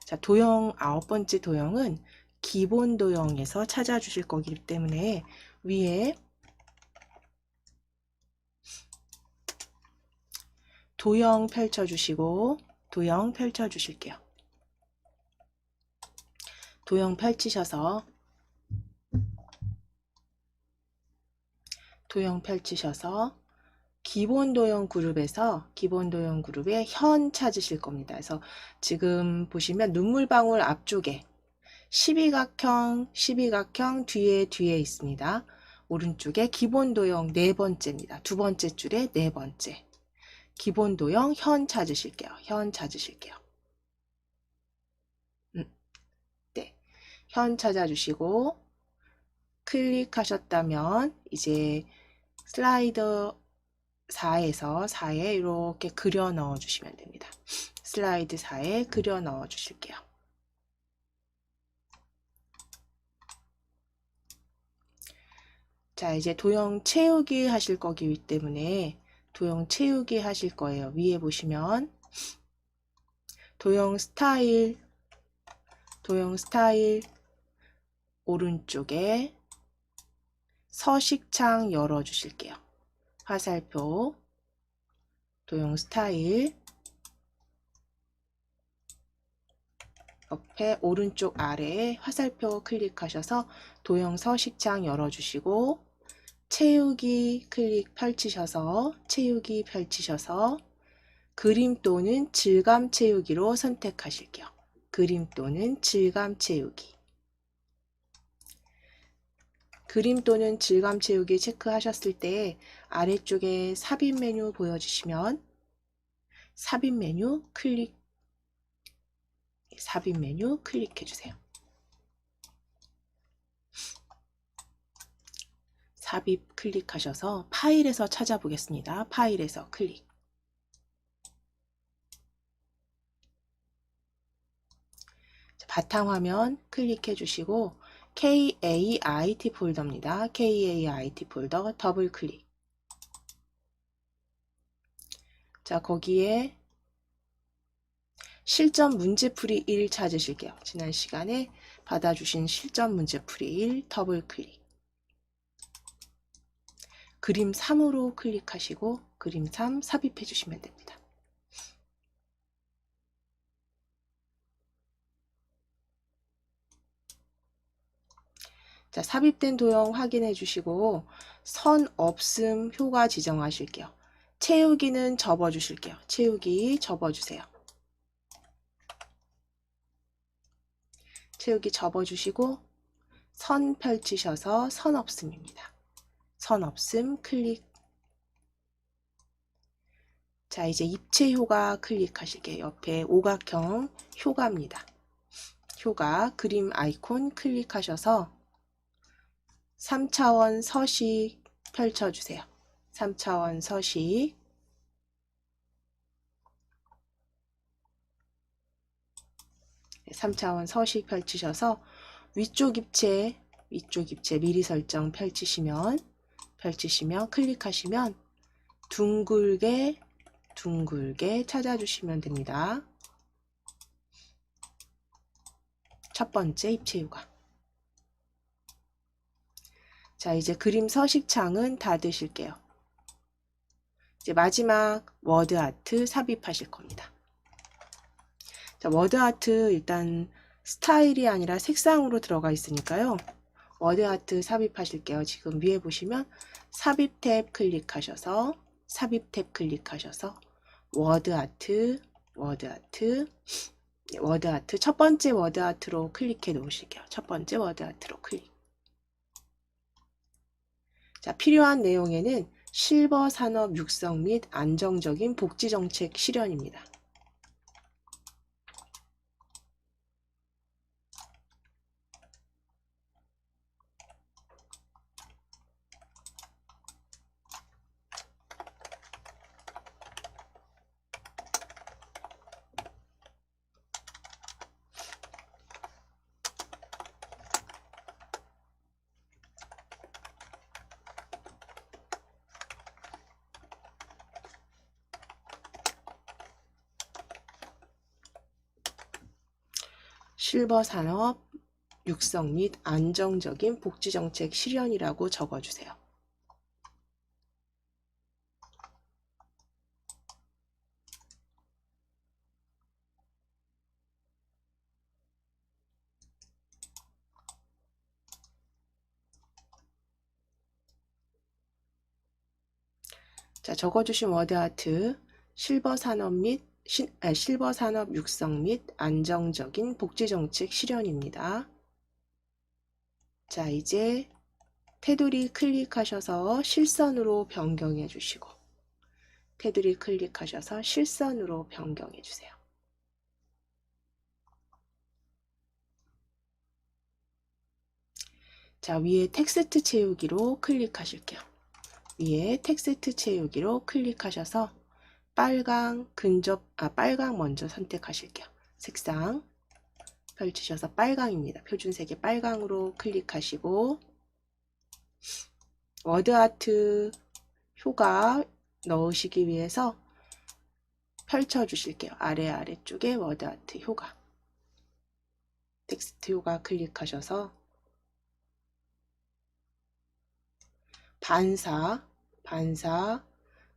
자, 도형 9번째 도형은 기본 도형에서 찾아주실 거기 때문에 위에 도형 펼쳐주시고 도형 펼쳐주실게요. 도형 펼치셔서 기본 도형 그룹에 현 찾으실 겁니다. 그래서 지금 보시면 눈물방울 앞쪽에 12각형 뒤에 있습니다. 오른쪽에 기본 도형 네 번째입니다. 두 번째 줄에 네 번째. 기본 도형 현 찾으실게요. 네. 현 찾아주시고 클릭하셨다면 이제 슬라이더 4에 이렇게 그려 넣어 주시면 됩니다. 슬라이드 4에 그려 넣어 주실게요. 자, 이제 도형 채우기 하실 거기 때문에 도형 채우기 하실 거예요. 위에 보시면 도형 스타일 오른쪽에 서식창 열어 주실게요. 화살표 도형 스타일 옆에 오른쪽 아래에 화살표 클릭하셔서 도형 서식창 열어주시고 채우기 펼치셔서 그림 또는 질감 채우기로 선택하실게요. 그림 또는 질감 채우기 체크하셨을 때 아래쪽에 삽입 메뉴 보여주시면 삽입 메뉴 클릭해 주세요. 삽입 클릭하셔서 파일에서 찾아보겠습니다. 파일에서 클릭. 바탕화면 클릭해 주시고 KAIT 폴더입니다. KAIT 폴더 더블 클릭. 자, 거기에 실전 문제풀이 1 찾으실게요. 지난 시간에 받아주신 실전 문제풀이 1 더블 클릭. 그림 3으로 클릭하시고 그림 3 삽입해 주시면 됩니다. 자, 삽입된 도형 확인해 주시고 선 없음 효과 지정하실게요. 채우기는 접어 주실게요. 채우기 접어 주세요. 채우기 접어 주시고 선 펼치셔서 선 없음입니다. 선 없음 클릭. 자, 이제 입체 효과 클릭하실게요. 옆에 오각형 효과입니다. 효과 그림 아이콘 클릭하셔서 3차원 서식 펼쳐주세요. 3차원 서식. 네, 3차원 서식 펼치셔서 위쪽 입체 미리 설정 펼치시면 클릭하시면 둥글게 찾아주시면 됩니다. 첫 번째 입체 효과. 자, 이제 그림 서식창은 닫으실게요. 이제 마지막 워드 아트 삽입하실 겁니다. 자, 워드 아트 일단 스타일이 아니라 색상으로 들어가 있으니까요. 워드 아트 삽입하실게요. 지금 위에 보시면 삽입 탭 클릭하셔서 워드 아트 첫 번째 워드 아트로 클릭해 놓으실게요. 첫 번째 워드 아트로 클릭. 자, 필요한 내용에는 실버 산업 육성 및 안정적인 복지 정책 실현입니다. 실버 산업 육성 및 안정적인 복지정책 실현이라고 적어주세요. 자, 적어주신 워드아트 실버 산업 육성 및 안정적인 복지정책 실현입니다. 자, 이제 테두리 클릭하셔서 실선으로 변경해 주시고 테두리 클릭하셔서 실선으로 변경해 주세요. 자, 위에 텍스트 채우기로 클릭하실게요. 위에 텍스트 채우기로 클릭하셔서 빨강 먼저 선택하실게요. 색상 펼치셔서 빨강입니다. 표준색의 빨강으로 클릭하시고 워드아트 효과 넣으시기 위해서 펼쳐주실게요. 아래쪽에 워드아트 효과 텍스트 효과 클릭하셔서 반사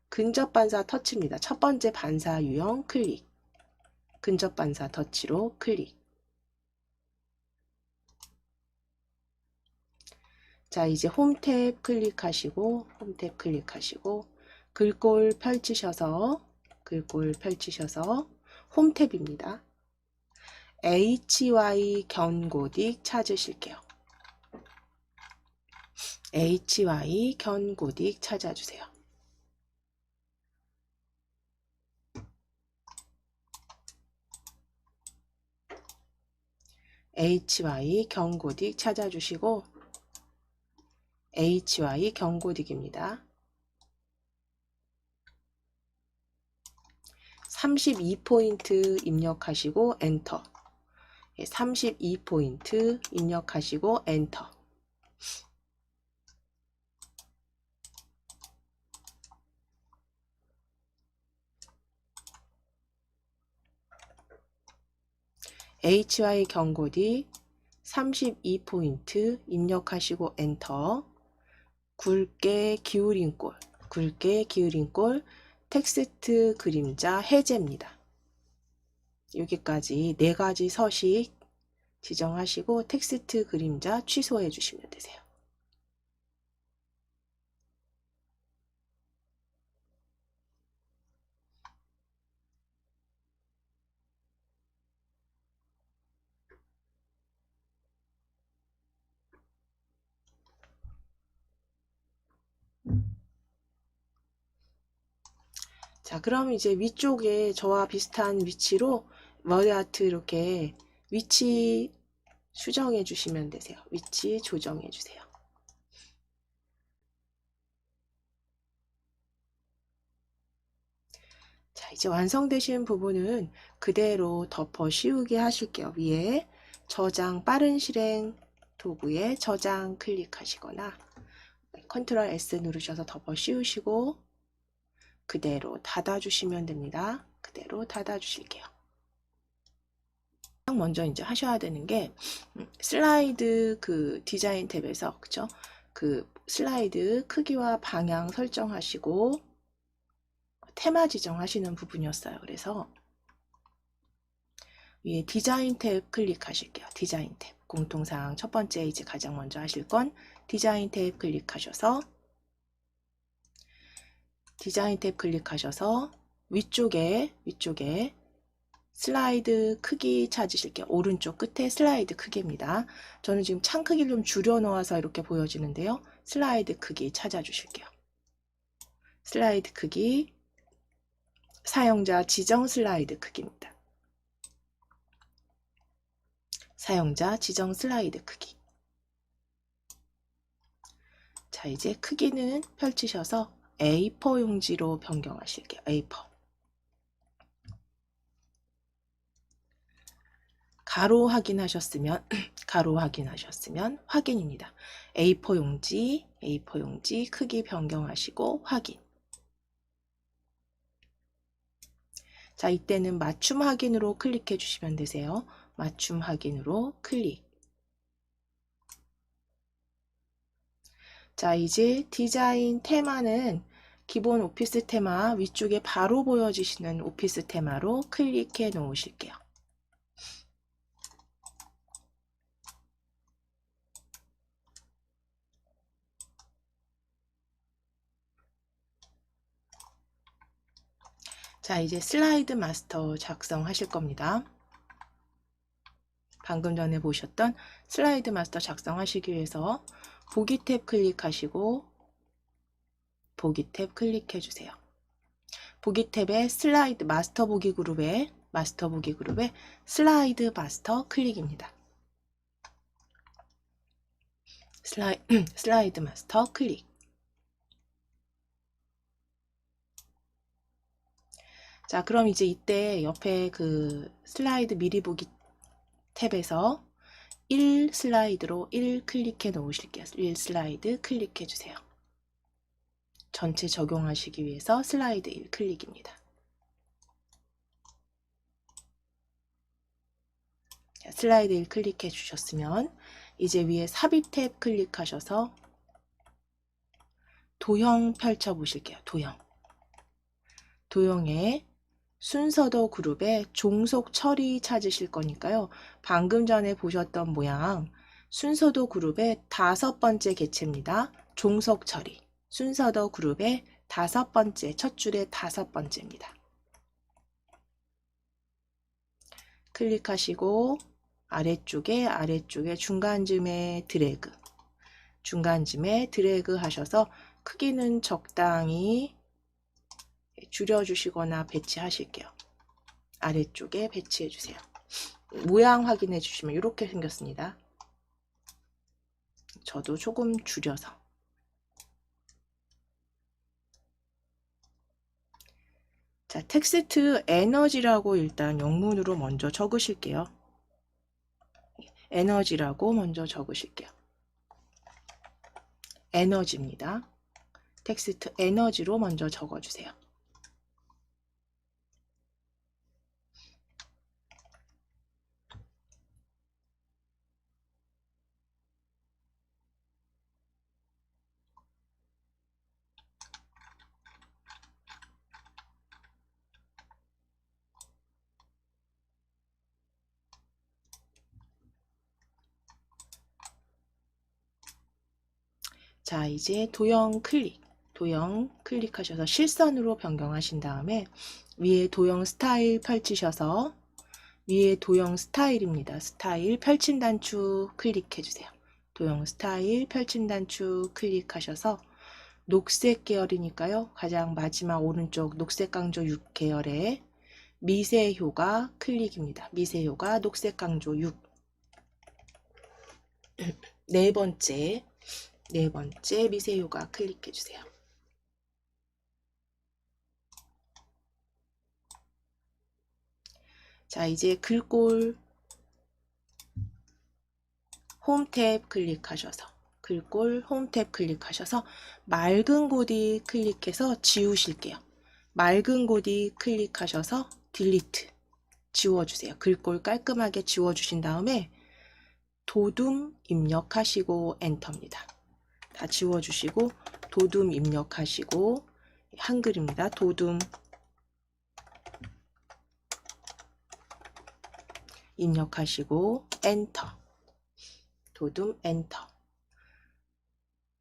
근접 반사 터치입니다. 첫 번째 반사 유형 클릭 근접 반사 터치로 클릭. 자, 이제 홈 탭 클릭하시고 글꼴 펼치셔서 홈 탭입니다. HY 견고딕 찾으실게요. HY 견고딕 찾아주세요. HY 견고딕 찾아주시고 HY 견고딕입니다. 32포인트 입력하시고 엔터. 32포인트 입력하시고 엔터. HY 견고딕 32포인트 입력하시고 엔터. 굵게 기울인 꼴 텍스트 그림자 해제입니다. 여기까지 4가지 서식 지정하시고 텍스트 그림자 취소해 주시면 되세요. 자, 그럼 이제 위쪽에 저와 비슷한 위치로 워드아트 이렇게 위치 수정해 주시면 되세요. 위치 조정해 주세요. 자, 이제 완성되신 부분은 그대로 덮어 씌우게 하실게요. 위에 저장 빠른 실행 도구에 저장 클릭하시거나 컨트롤 S 누르셔서 덮어 씌우시고 그대로 닫아주시면 됩니다. 그대로 닫아주실게요. 먼저 이제 하셔야 되는 게 슬라이드 그 디자인 탭에서 그쵸? 그 슬라이드 크기와 방향 설정하시고 테마 지정하시는 부분이었어요. 그래서 위에 디자인 탭 클릭하실게요. 디자인 탭 공통사항 첫 번째 이제 가장 먼저 하실 건 디자인 탭 클릭하셔서 위쪽에 슬라이드 크기 찾으실게요. 오른쪽 끝에 슬라이드 크기입니다. 저는 지금 창 크기를 좀 줄여 놓아서 이렇게 보여지는데요. 슬라이드 크기 찾아주실게요. 슬라이드 크기 사용자 지정 슬라이드 크기입니다. 사용자 지정 슬라이드 크기. 자, 이제 크기는 펼치셔서 A4 용지로 변경하실게요. A4. 가로 확인하셨으면 확인입니다. A4 용지 크기 변경하시고 확인. 자, 이때는 맞춤 확인으로 클릭해 주시면 되세요. 맞춤 확인으로 클릭. 자, 이제 디자인 테마는 기본 오피스 테마 위쪽에 바로 보여지시는 오피스 테마로 클릭해 놓으실게요. 자, 이제 슬라이드 마스터 작성하실 겁니다. 방금 전에 보셨던 슬라이드 마스터 작성하시기 위해서 보기 탭 클릭하시고 보기 탭 클릭해 주세요. 보기 탭에 슬라이드 마스터 보기 그룹에 슬라이드 마스터 클릭입니다. 슬라이드 마스터 클릭. 자, 그럼 이제 이때 옆에 그 슬라이드 미리 보기 탭에서 1 슬라이드로 1 클릭해 놓으실게요. 1 슬라이드 클릭해 주세요. 전체 적용하시기 위해서 슬라이드 1 클릭입니다. 자, 슬라이드 1 클릭해 주셨으면 이제 위에 삽입 탭 클릭하셔서 도형 펼쳐 보실게요. 도형에 순서도 그룹에 종속 처리 찾으실 거니까요. 방금 전에 보셨던 모양 순서도 그룹의 5번째 개체입니다. 종속 처리. 순서도 그룹의 5번째, 첫 줄의 5번째입니다. 클릭하시고 아래쪽에 중간쯤에 드래그 하셔서 크기는 적당히 줄여주시거나 배치하실게요. 아래쪽에 배치해 주세요. 모양 확인해 주시면 이렇게 생겼습니다. 저도 조금 줄여서. 자, 텍스트 에너지라고 일단 영문으로 먼저 적으실게요. 에너지라고 먼저 적으실게요. 에너지입니다. 텍스트 에너지로 먼저 적어주세요. 자, 이제 도형 클릭하셔서 실선으로 변경하신 다음에 위에 도형 스타일 펼치셔서 위에 도형 스타일입니다. 스타일 펼친 단추 클릭해 주세요. 도형 스타일 펼친 단추 클릭하셔서 녹색 계열이니까요. 가장 마지막 오른쪽 녹색 강조 6 계열에 미세 효과 클릭입니다. 미세 효과 녹색 강조 6. 네 번째 미세 효과 클릭해 주세요. 자, 이제 글꼴 홈 탭 클릭하셔서 맑은 고디 클릭해서 지우실게요. 맑은 고디 클릭하셔서 딜리트 지워주세요. 글꼴 깔끔하게 지워주신 다음에 도둠 입력하시고 엔터입니다. 다 지워주시고 도둠 입력하시고 한글입니다. 도둠 입력하시고 엔터. 도둠 엔터.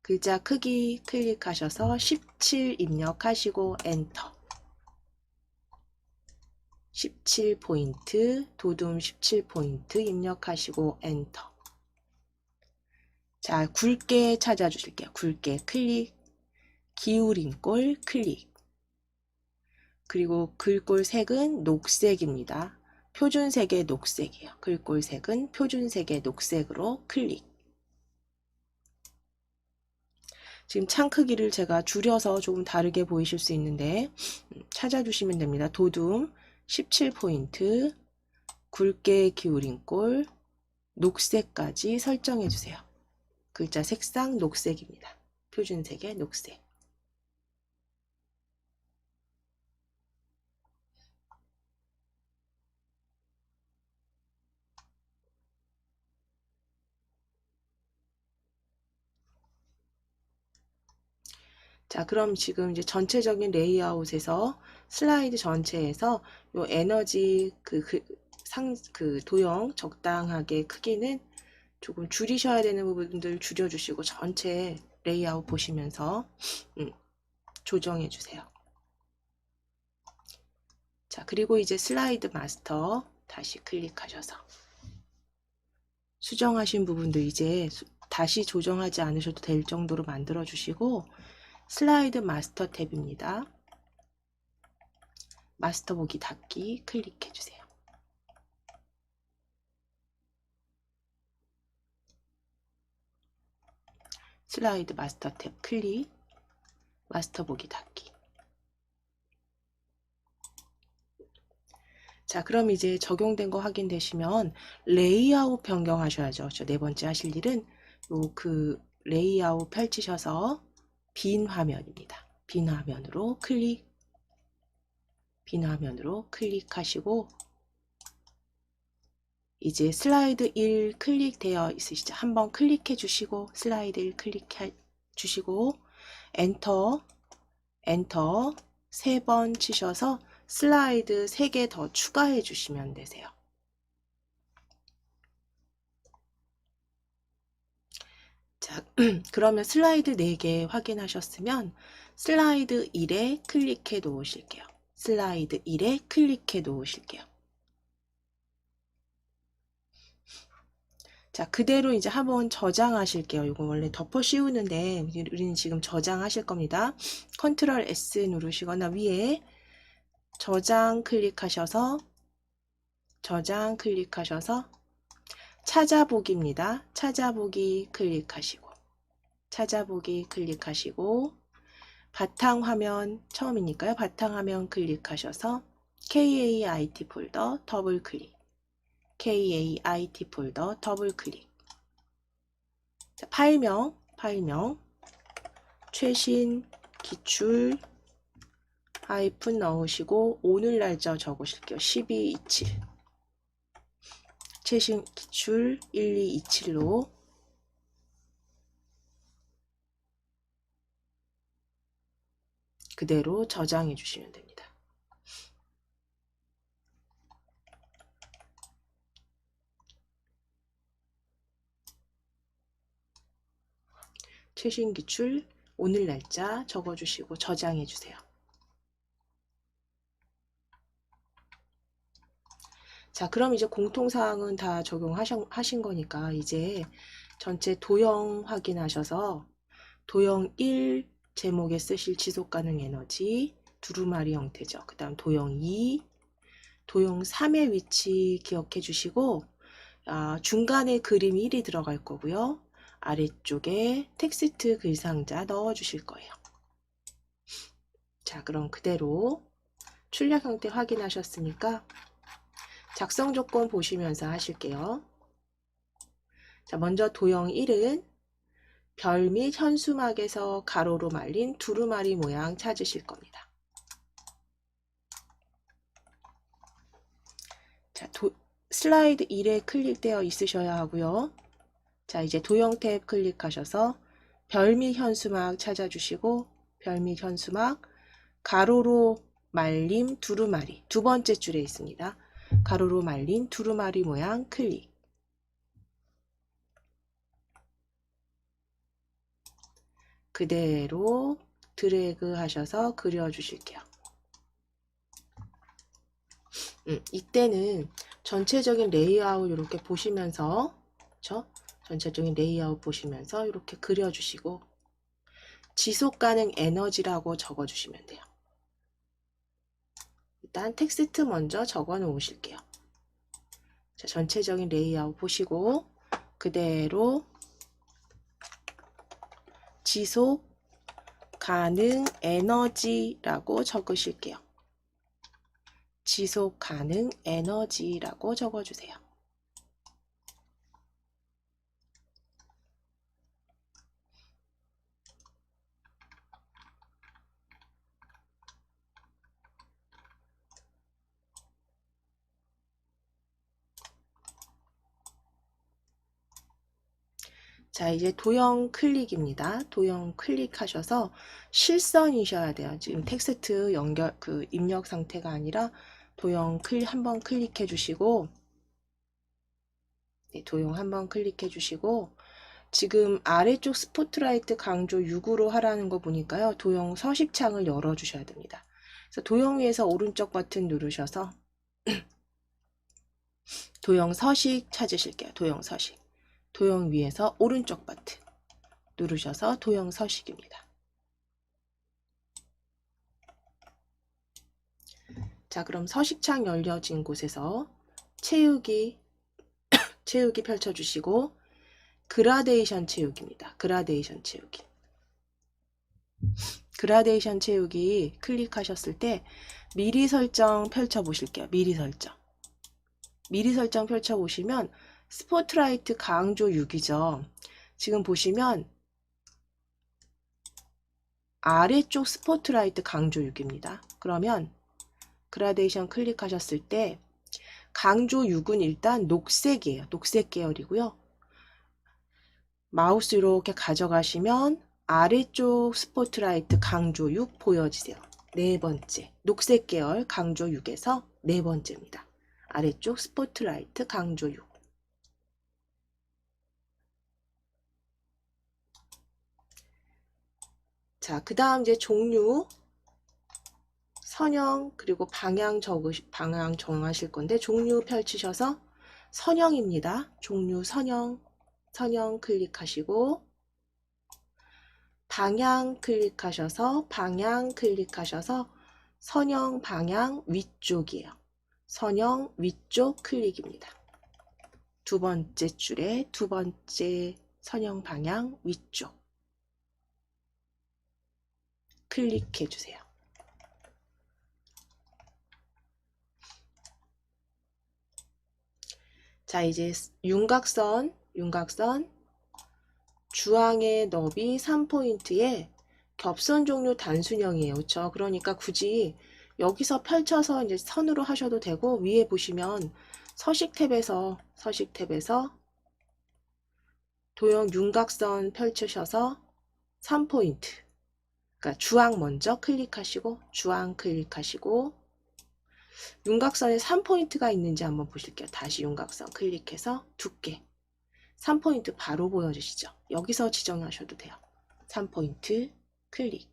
글자 크기 클릭하셔서 17 입력하시고 엔터. 17포인트, 도둠 17포인트 입력하시고 엔터. 자, 굵게 찾아주실게요. 굵게 클릭, 기울인 꼴 클릭. 그리고 글꼴 색은 녹색입니다. 표준색의 녹색이에요. 글꼴 색은 표준색의 녹색으로 클릭. 지금 창 크기를 제가 줄여서 조금 다르게 보이실 수 있는데 찾아주시면 됩니다. 도둠 17포인트, 굵게 기울인 꼴, 녹색까지 설정해 주세요. 글자 색상 녹색입니다. 표준색의 녹색. 자, 그럼 지금 이제 전체적인 레이아웃에서 슬라이드 전체에서 요 에너지 그 도형 적당하게 크기는 조금 줄이셔야 되는 부분들 줄여주시고 전체 레이아웃 보시면서 조정해 주세요. 자, 그리고 이제 슬라이드 마스터 다시 클릭하셔서 수정하신 부분도 이제 다시 조정하지 않으셔도 될 정도로 만들어 주시고 슬라이드 마스터 탭입니다. 마스터 보기 닫기 클릭해 주세요. 슬라이드 마스터 탭 클릭, 마스터 보기 닫기. 자, 그럼 이제 적용된 거 확인되시면 레이아웃 변경하셔야죠. 네 번째 하실 일은 그 레이아웃 펼치셔서 빈 화면입니다. 빈 화면으로 클릭하시고 이제 슬라이드 1 클릭되어 있으시죠? 한번 클릭해 주시고 슬라이드 1 클릭해 주시고 엔터 3번 치셔서 슬라이드 3개 더 추가해 주시면 되세요. 자, 그러면 슬라이드 4개 확인하셨으면 슬라이드 1에 클릭해 놓으실게요. 슬라이드 1에 클릭해 놓으실게요. 자, 그대로 이제 한번 저장하실게요. 이거 원래 덮어 씌우는데 우리는 지금 저장하실 겁니다. 컨트롤 S 누르시거나 위에 저장 클릭하셔서 찾아보기입니다. 찾아보기 클릭하시고 바탕화면 처음이니까요. 바탕화면 클릭하셔서 KAIT 폴더 더블 클릭. 자, 파일명 최신 기출 하이픈 넣으시고 오늘 날짜 적으실게요. 12/27 최신 기출 12/27로 그대로 저장해 주시면 됩니다. 최신 기출 오늘 날짜 적어주시고 저장해 주세요. 자, 그럼 이제 공통사항은 다 적용하신 거니까 이제 전체 도형 확인하셔서 도형 1 제목에 쓰실 지속가능 에너지 두루마리 형태죠. 그 다음 도형 2, 도형 3의 위치 기억해 주시고 중간에 그림 1이 들어갈 거고요. 아래쪽에 텍스트 글상자 넣어 주실 거예요. 자, 그럼 그대로 출력 형태 확인하셨으니까 작성 조건 보시면서 하실게요. 자, 먼저 도형 1은 별 및 현수막에서 가로로 말린 두루마리 모양 찾으실 겁니다. 자, 슬라이드 1에 클릭되어 있으셔야 하고요. 자, 이제 도형 탭 클릭하셔서 별 및 현수막 찾아주시고 별 및 현수막 가로로 말림 두루마리 두 번째 줄에 있습니다. 가로로 말린 두루마리 모양 클릭. 그대로 드래그 하셔서 그려주실게요. 이때는 전체적인 레이아웃 이렇게 보시면서 전체적인 레이아웃 보시면서 이렇게 그려주시고 지속가능 에너지라고 적어주시면 돼요. 일단 텍스트 먼저 적어 놓으실게요. 자, 전체적인 레이아웃 보시고 그대로 지속 가능 에너지라고 적으실게요. 지속 가능 에너지라고 적어주세요. 자, 이제 도형 클릭입니다. 도형 클릭하셔서 실선이셔야 돼요. 지금 텍스트 연결, 입력 상태가 아니라 도형 한번 클릭해 주시고, 네, 도형 한번 클릭해 주시고, 지금 아래쪽 스포트라이트 강조 6으로 하라는 거 보니까요. 도형 서식창을 열어 주셔야 됩니다. 그래서 도형 위에서 오른쪽 버튼 누르셔서 도형 서식 찾으실게요. 도형 서식. 도형 위에서 오른쪽 버튼 누르셔서 도형 서식입니다. 자, 그럼 서식창 열려진 곳에서 채우기 펼쳐주시고 그라데이션 채우기입니다. 그라데이션 채우기. 그라데이션 채우기 클릭하셨을 때 미리 설정 펼쳐보실게요. 미리 설정. 미리 설정 펼쳐보시면 스포트라이트 강조 6이죠. 지금 보시면 아래쪽 스포트라이트 강조 6입니다. 그러면 그라데이션 클릭하셨을 때 강조 6은 일단 녹색이에요. 녹색 계열이고요. 마우스 이렇게 가져가시면 아래쪽 스포트라이트 강조 6 보여지세요. 네 번째, 녹색 계열 강조 6에서 네 번째입니다. 아래쪽 스포트라이트 강조 6. 자, 그 다음 이제 종류, 선형, 그리고 방향 정하실 건데, 종류 펼치셔서 선형입니다. 종류 선형 클릭하시고, 방향 클릭하셔서 선형 방향 위쪽이에요. 선형 위쪽 클릭입니다. 두 번째 줄에 두 번째 선형 방향 위쪽 클릭해 주세요. 자, 이제 윤곽선 주황의 너비 3포인트에 겹선 종류 단순형이에요. 그렇죠? 그러니까 굳이 여기서 펼쳐서 이제 선으로 하셔도 되고, 위에 보시면 서식 탭에서 도형 윤곽선 펼치셔서 3포인트. 그러니까 주황 먼저 클릭하시고, 윤곽선에 3포인트가 있는지 한번 보실게요. 다시 윤곽선 클릭해서 두께 3포인트 바로 보여주시죠. 여기서 지정하셔도 돼요. 3포인트 클릭.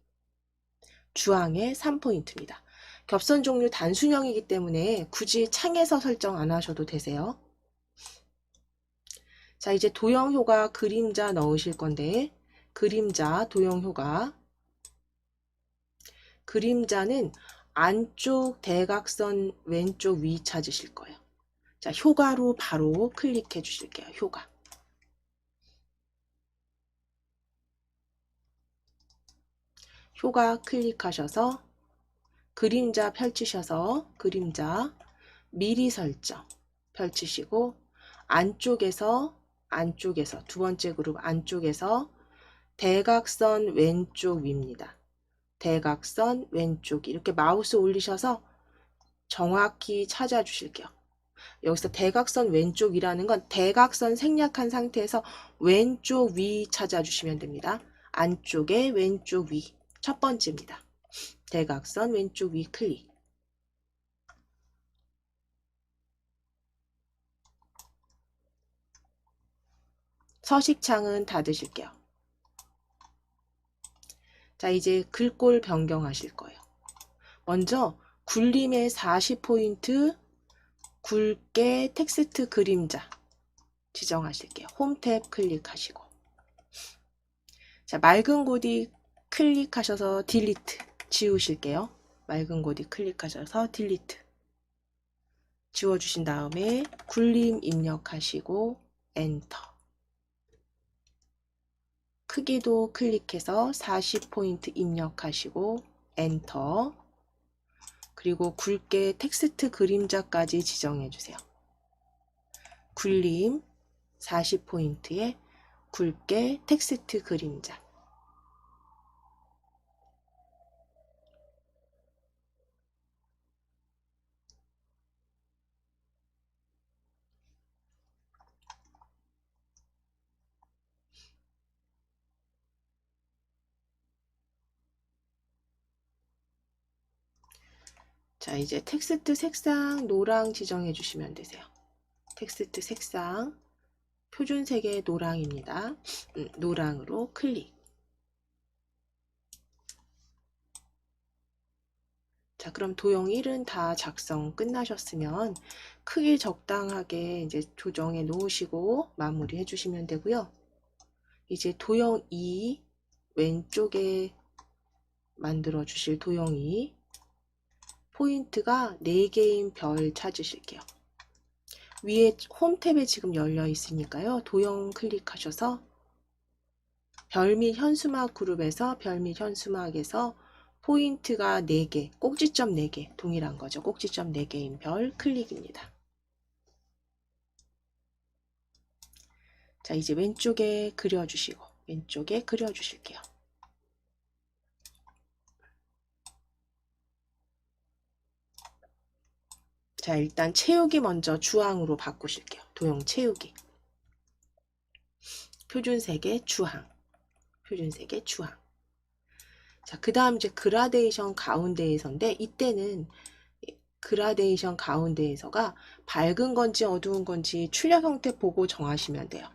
주황의 3포인트입니다. 겹선 종류 단순형이기 때문에 굳이 창에서 설정 안 하셔도 되세요. 자, 이제 도형효과 그림자 넣으실 건데, 그림자는 안쪽 대각선 왼쪽 위 찾으실 거예요. 자, 효과로 바로 클릭해 주실게요. 효과 클릭하셔서 그림자 펼치셔서 미리 설정 펼치시고, 안쪽에서 두 번째 그룹 안쪽에서 대각선 왼쪽 위입니다. 대각선 왼쪽 이렇게 마우스 올리셔서 정확히 찾아주실게요. 여기서 대각선 왼쪽이라는 건 대각선 생략한 상태에서 왼쪽 위 찾아주시면 됩니다. 안쪽에 왼쪽 위 첫 번째입니다. 대각선 왼쪽 위 클릭. 서식창은 닫으실게요. 자, 이제 글꼴 변경하실 거예요. 먼저 굴림의 40포인트 굵게 텍스트 그림자 지정하실게요. 홈 탭 클릭하시고, 자, 맑은 고디 클릭하셔서 딜리트 지우실게요. 맑은 고디 클릭하셔서 딜리트 지워주신 다음에 굴림 입력하시고 엔터. 크기도 클릭해서 40포인트 입력하시고 엔터. 그리고 굵게 텍스트 그림자까지 지정해 주세요. 굴림 40포인트에 굵게 텍스트 그림자. 자, 이제 텍스트 색상 노랑 지정해 주시면 되세요. 텍스트 색상 표준색의 노랑입니다. 노랑으로 클릭. 자, 그럼 도형 1은 다 작성 끝나셨으면 크기 적당하게 이제 조정해 놓으시고 마무리해 주시면 되고요. 이제 도형 2 왼쪽에 만들어 주실 도형 2 포인트가 4개인 별 찾으실게요. 위에 홈 탭에 지금 열려 있으니까요. 도형 클릭하셔서 별 및 현수막 그룹에서 별 및 현수막에서 포인트가 4개, 꼭지점 4개, 동일한 거죠. 꼭지점 4개인 별 클릭입니다. 자, 이제 왼쪽에 그려주시고 왼쪽에 그려주실게요. 자, 일단 채우기 먼저 주황으로 바꾸실게요. 도형 채우기. 표준색의 주황. 표준색의 주황. 자, 그 다음 이제 그라데이션 가운데에서인데 이때는 그라데이션 가운데에서가 밝은 건지 어두운 건지 출력 형태 보고 정하시면 돼요.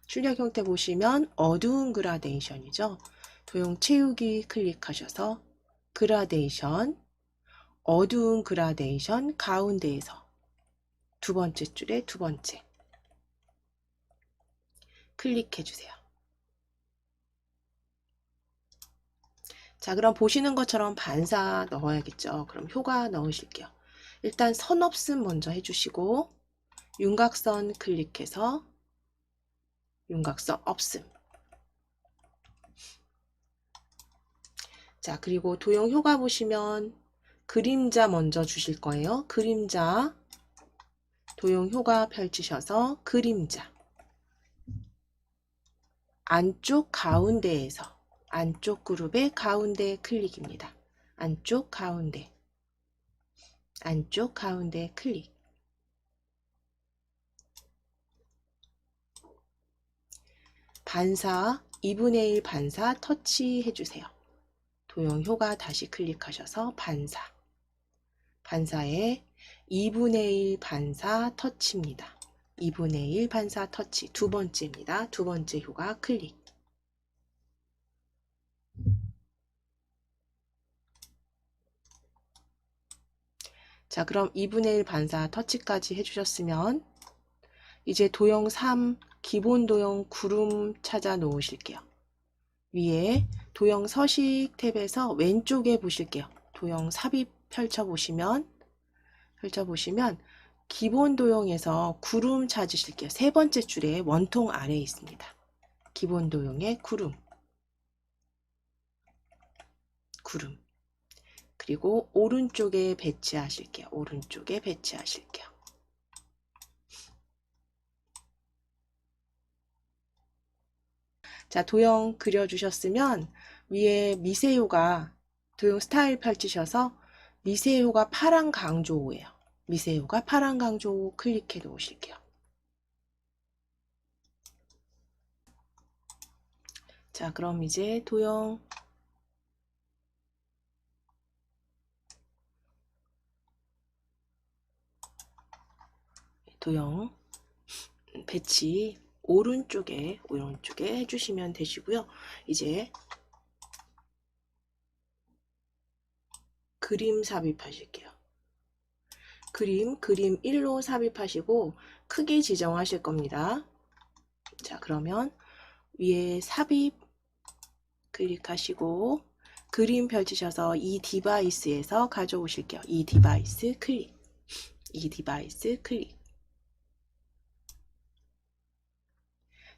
출력 형태 보시면 어두운 그라데이션이죠. 도형 채우기 클릭하셔서 그라데이션, 어두운 그라데이션 가운데에서 두 번째 줄에 두 번째 클릭해 주세요. 자, 그럼 보시는 것처럼 반사 넣어야겠죠. 그럼 효과 넣으실게요. 일단 선 없음 먼저 해주시고 윤곽선 클릭해서 윤곽선 없음. 자, 그리고 도형 효과 보시면 그림자 먼저 주실 거예요. 그림자 도형 효과 펼치셔서 그림자 안쪽 가운데에서 안쪽 그룹의 가운데 클릭입니다. 안쪽 가운데 안쪽 가운데 클릭. 반사 2분의 1 반사 터치 해주세요. 도형 효과 다시 클릭하셔서 반사 반사에 2분의 1 반사 터치입니다. 2분의 1 반사 터치 두 번째입니다. 두 번째 효과 클릭. 자, 그럼 2분의 1 반사 터치까지 해주셨으면 이제 도형 3 기본 도형 구름 찾아 놓으실게요. 위에 도형 서식 탭에서 왼쪽에 보실게요. 도형 삽입 펼쳐보시면 기본 도형에서 구름 찾으실게요. 세 번째 줄에 원통 아래에 있습니다. 기본 도형의 구름 그리고 오른쪽에 배치하실게요. 오른쪽에 배치하실게요. 자, 도형 그려주셨으면 위에 미세효가 도형 스타일 펼치셔서 미세효가 파란 강조예요. 미세효가 파란 강조 클릭해 놓으실게요. 자, 그럼 이제 도형 배치 오른쪽에 해주시면 되시고요. 이제 그림 삽입하실게요. 그림 1로 삽입하시고 크기 지정하실 겁니다. 자, 그러면 위에 삽입 클릭하시고 그림 펼치셔서 이 디바이스에서 가져오실게요. 이 디바이스 클릭.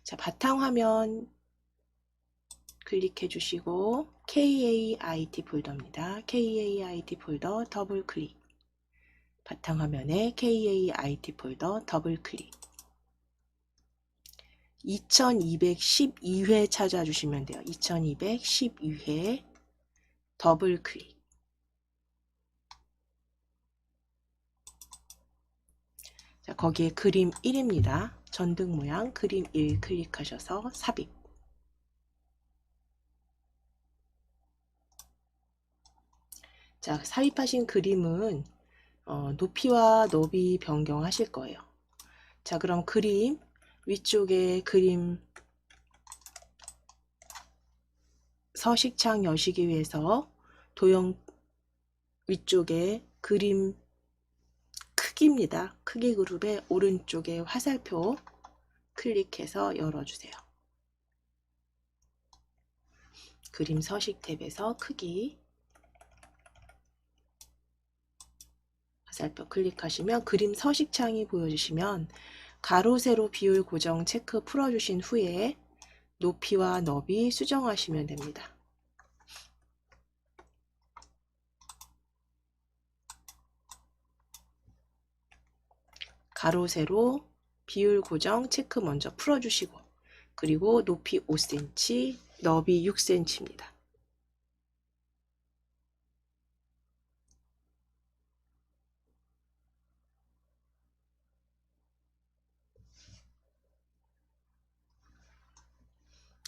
자, 바탕화면 클릭해 주시고 KAIT 폴더입니다. KAIT 폴더 더블 클릭. 바탕화면에 KAIT 폴더 더블 클릭. 2212회 찾아주시면 돼요. 2212회 더블 클릭. 자, 거기에 그림 1입니다. 전등 모양 그림 1 클릭하셔서 삽입. 자, 삽입하신 그림은 높이와 너비 변경하실 거예요. 자, 그럼 그림 위쪽에 그림 서식창 여시기 위해서 도형 위쪽에 그림 크기입니다. 크기 그룹의 오른쪽에 화살표 클릭해서 열어주세요. 그림 서식 탭에서 크기 화살표 클릭하시면 그림 서식창이 보여주시면 가로 세로 비율 고정 체크 풀어주신 후에 높이와 너비 수정하시면 됩니다. 가로 세로 비율 고정 체크 먼저 풀어주시고 그리고 높이 5cm, 너비 6cm입니다.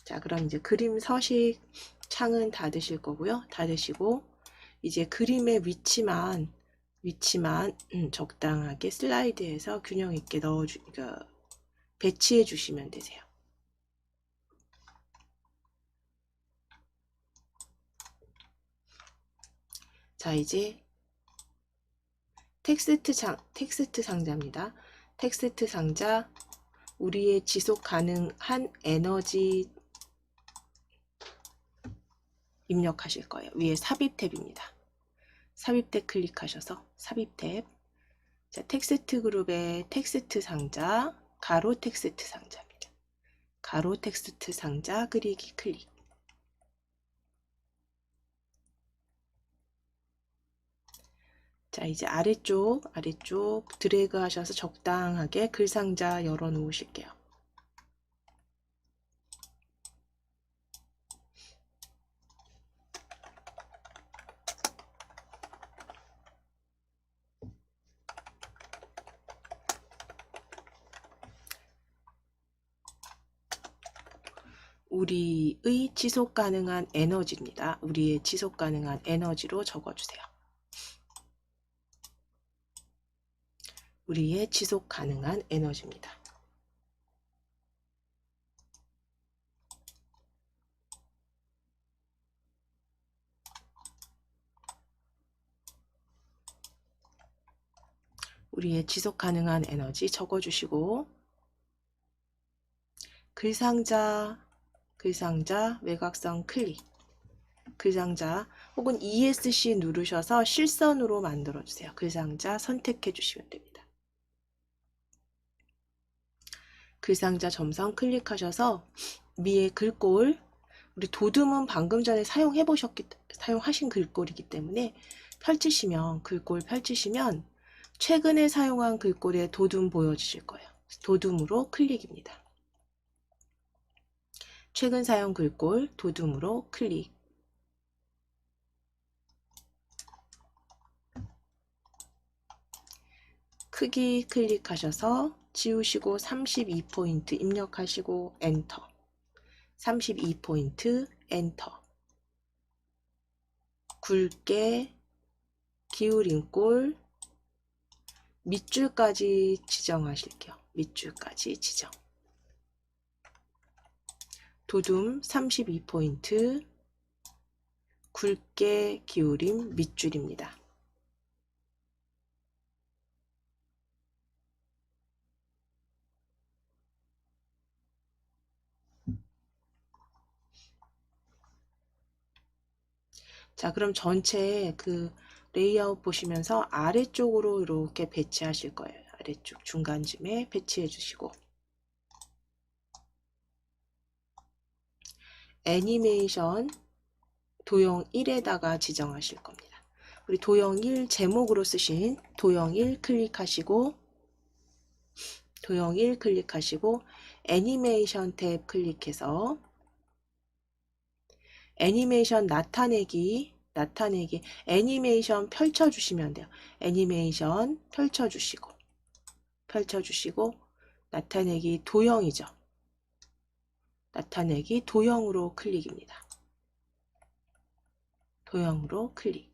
자, 그럼 이제 그림 서식 창은 닫으실 거고요. 닫으시고 이제 그림의 위치만 적당하게 슬라이드해서 균형 있게 배치해 주시면 되세요. 자, 이제 텍스트 상자입니다. 텍스트 상자 우리의 지속 가능한 에너지 입력하실 거예요. 위에 삽입 탭입니다. 삽입 탭 클릭하셔서 삽입 탭. 자, 텍스트 그룹의 텍스트 상자, 가로 텍스트 상자입니다. 가로 텍스트 상자 그리기 클릭. 자, 이제 아래쪽 드래그 하셔서 적당하게 글 상자 열어 놓으실게요. 우리의 지속 가능한 에너지입니다. 우리의 지속 가능한 에너지로 적어주세요. 우리의 지속 가능한 에너지입니다. 우리의 지속 가능한 에너지 적어주시고 글상자 외곽선 클릭. 글상자 혹은 ESC 누르셔서 실선으로 만들어주세요. 글상자 선택해 주시면 됩니다. 글상자 점선 클릭하셔서 위에 글꼴, 우리 도둠은 방금 전에 사용하신 글꼴이기 때문에 글꼴 펼치시면 최근에 사용한 글꼴의 도둠 보여주실 거예요. 도둠으로 클릭입니다. 최근 사용 글꼴 도둠으로 클릭. 크기 클릭하셔서 지우시고 32포인트 입력하시고 엔터. 32포인트 엔터. 굵게 기울인 꼴 밑줄까지 지정하실게요. 밑줄까지 지정. 도둠 32포인트 굵게 기울인 밑줄입니다. 자, 그럼 전체 그 레이아웃 보시면서 아래쪽으로 이렇게 배치하실 거예요. 아래쪽 중간쯤에 배치해 주시고 애니메이션 도형 1에다가 지정하실 겁니다. 우리 도형 1 제목으로 쓰신 도형 1 클릭하시고 애니메이션 탭 클릭해서 애니메이션 나타내기 애니메이션 펼쳐주시면 돼요. 애니메이션 펼쳐주시고 나타내기 도형이죠. 나타내기 도형으로 클릭입니다. 도형으로 클릭.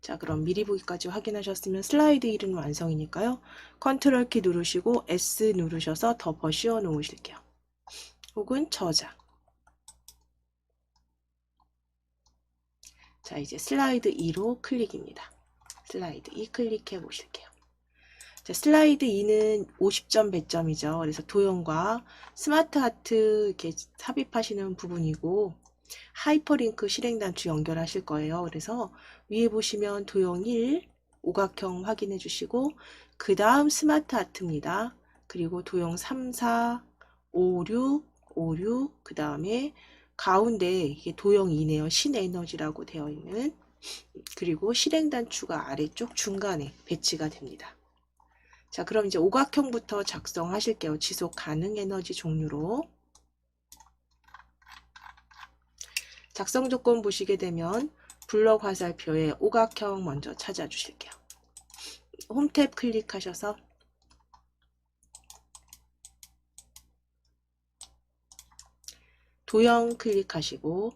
자, 그럼 미리 보기까지 확인하셨으면 슬라이드 1은 완성이니까요. 컨트롤 키 누르시고 S 누르셔서 덮어 씌워 놓으실게요. 혹은 저장. 자, 이제 슬라이드 2로 클릭입니다. 슬라이드 2 클릭해 보실게요. 자, 슬라이드 2는 50점 배점이죠. 그래서 도형과 스마트 아트 이렇게 삽입하시는 부분이고, 하이퍼링크 실행 단추 연결하실 거예요. 그래서 위에 보시면 도형 1, 오각형 확인해 주시고, 그 다음 스마트 아트입니다. 그리고 도형 3, 4, 5, 6, 5, 6, 그 다음에 가운데 이게 도형 2네요. 신에너지라고 되어 있는. 그리고 실행 단추가 아래쪽 중간에 배치가 됩니다. 자, 그럼 이제 오각형부터 작성하실게요. 지속 가능 에너지 종류로. 작성 조건 보시게 되면 블럭 화살표에 오각형 먼저 찾아주실게요. 홈 탭 클릭하셔서 도형 클릭하시고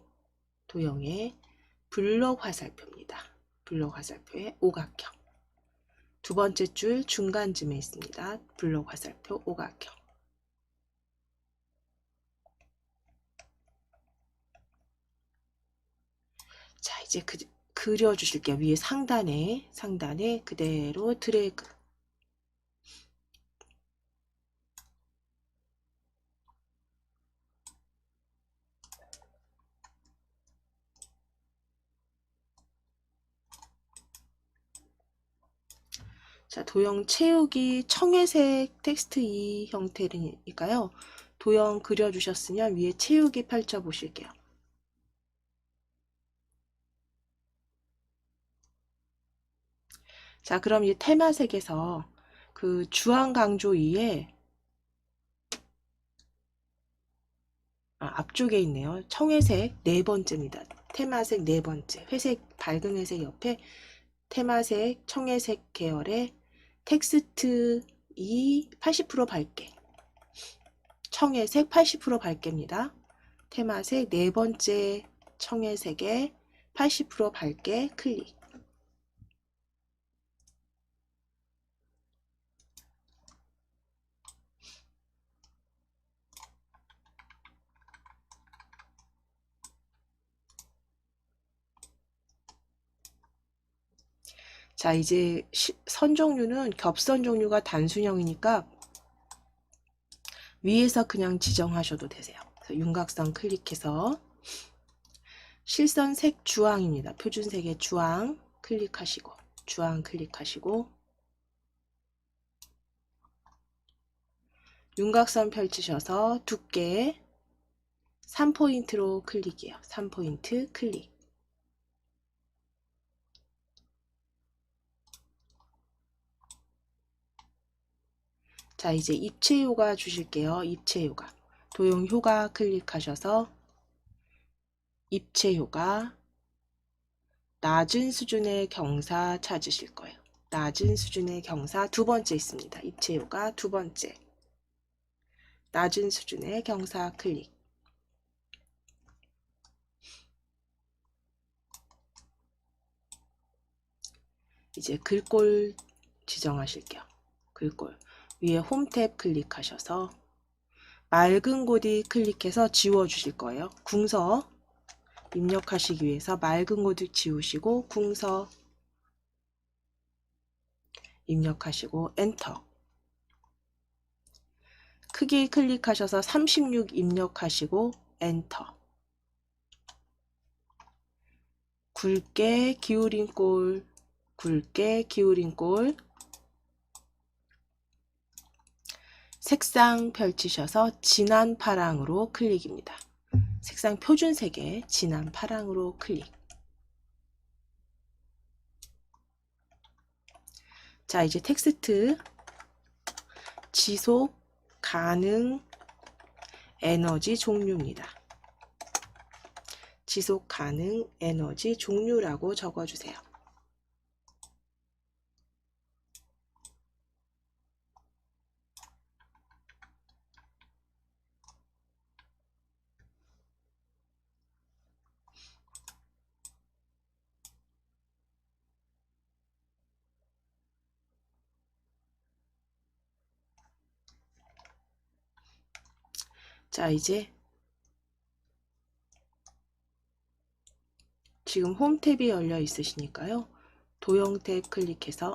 도형에 블럭 화살표입니다. 블럭 화살표에 오각형. 두 번째 줄 중간쯤에 있습니다. 블럭 화살표 오각형. 자, 이제 그려주실게요. 위에 상단에 그대로 드래그. 자, 도형 채우기 청회색 텍스트 2 형태니까요. 도형 그려주셨으면 위에 채우기 펼쳐 보실게요. 자, 그럼 이 테마색에서 그 주황 강조 위에 앞쪽에 있네요. 청회색 네 번째입니다. 테마색 네 번째. 회색, 밝은 회색 옆에 테마색, 청회색 계열의 텍스트 2 80% 밝게. 청회색 80% 밝게입니다. 테마색 네 번째 청회색에 80% 밝게 클릭. 자, 이제 선 종류는 겹선 종류가 단순형이니까 위에서 그냥 지정하셔도 되세요. 그래서 윤곽선 클릭해서 실선색 주황입니다. 표준색의 주황 클릭하시고 주황 클릭하시고 윤곽선 펼치셔서 두께 3포인트로 클릭이에요. 3포인트 클릭. 자, 이제 입체 효과 주실게요. 입체 효과. 도형 효과 클릭하셔서 입체 효과 낮은 수준의 경사 찾으실 거예요. 낮은 수준의 경사 두 번째 있습니다. 입체 효과 두 번째. 낮은 수준의 경사 클릭. 이제 글꼴 지정하실게요. 글꼴. 위에 홈 탭 클릭하셔서 맑은 고디 클릭해서 지워주실 거예요. 궁서 입력하시기 위해서 맑은 고디 지우시고 궁서 입력하시고 엔터. 크기 클릭하셔서 36 입력하시고 엔터. 굵게 기울인 꼴, 굵게 기울인 꼴. 색상 펼치셔서 진한 파랑으로 클릭입니다. 색상 표준색에 진한 파랑으로 클릭. 자, 이제 텍스트 지속 가능 에너지 종류입니다. 지속 가능 에너지 종류라고 적어주세요. 자, 이제 지금 홈 탭이 열려 있으시니까요. 도형 탭 클릭해서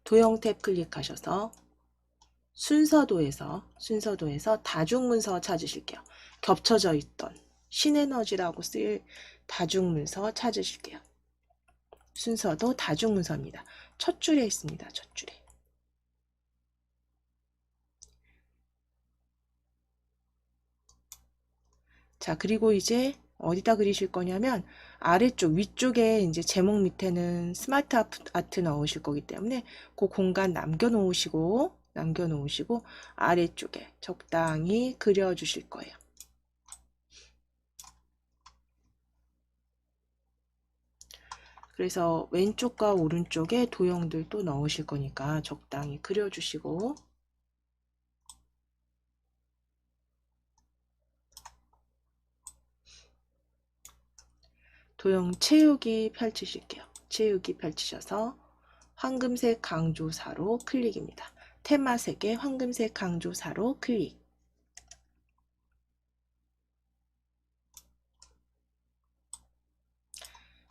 도형 탭 클릭하셔서 순서도에서 다중문서 찾으실게요. 겹쳐져 있던 신에너지라고 쓰일 다중문서 찾으실게요. 순서도 다중문서입니다. 첫 줄에 있습니다. 첫 줄에. 자, 그리고 이제 어디다 그리실 거냐면 아래쪽, 위쪽에 이제 제목 밑에는 스마트 아트 넣으실 거기 때문에 그 공간 남겨놓으시고 아래쪽에 적당히 그려주실 거예요. 그래서 왼쪽과 오른쪽에 도형들 또 넣으실 거니까 적당히 그려주시고 도형 채우기 펼치실게요. 채우기 펼치셔서 황금색 강조사로 클릭입니다. 테마색의 황금색 강조사로 클릭.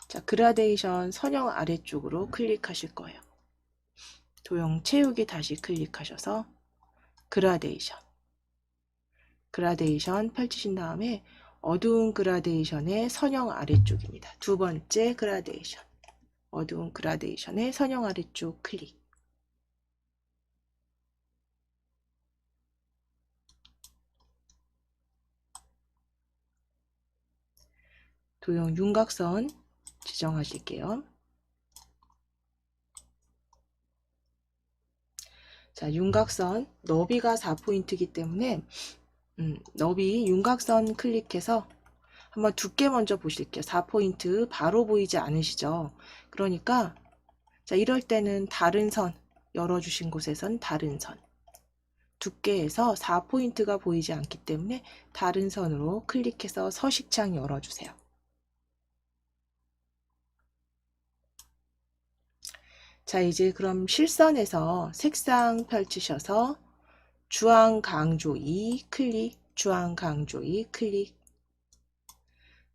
자, 그라데이션 선형 아래쪽으로 클릭하실 거예요. 도형 채우기 다시 클릭하셔서 그라데이션 펼치신 다음에 어두운 그라데이션의 선형 아래쪽입니다. 두 번째 그라데이션, 어두운 그라데이션의 선형 아래쪽 클릭. 도형 윤곽선 지정하실게요. 자, 윤곽선 너비가 4포인트이기 때문에 너비 윤곽선 클릭해서 한번 두께 먼저 보실게요. 4포인트 바로 보이지 않으시죠? 그러니까 자, 이럴 때는 다른 선, 열어주신 곳에선 다른 선, 두께에서 4포인트가 보이지 않기 때문에 다른 선으로 클릭해서 서식창 열어주세요. 자, 이제 그럼 실선에서 색상 펼치셔서 주황 강조 2 클릭, 주황 강조 2 클릭.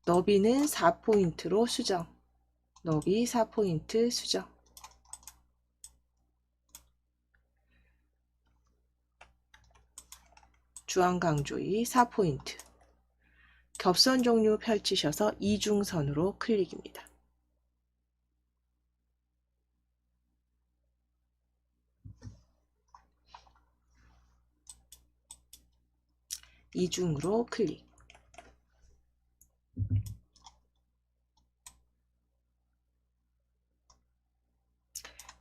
너비는 4포인트로 수정, 너비 4포인트 수정. 주황 강조 2 4포인트. 겹선 종류 펼치셔서 이중선으로 클릭입니다. 이중으로 클릭.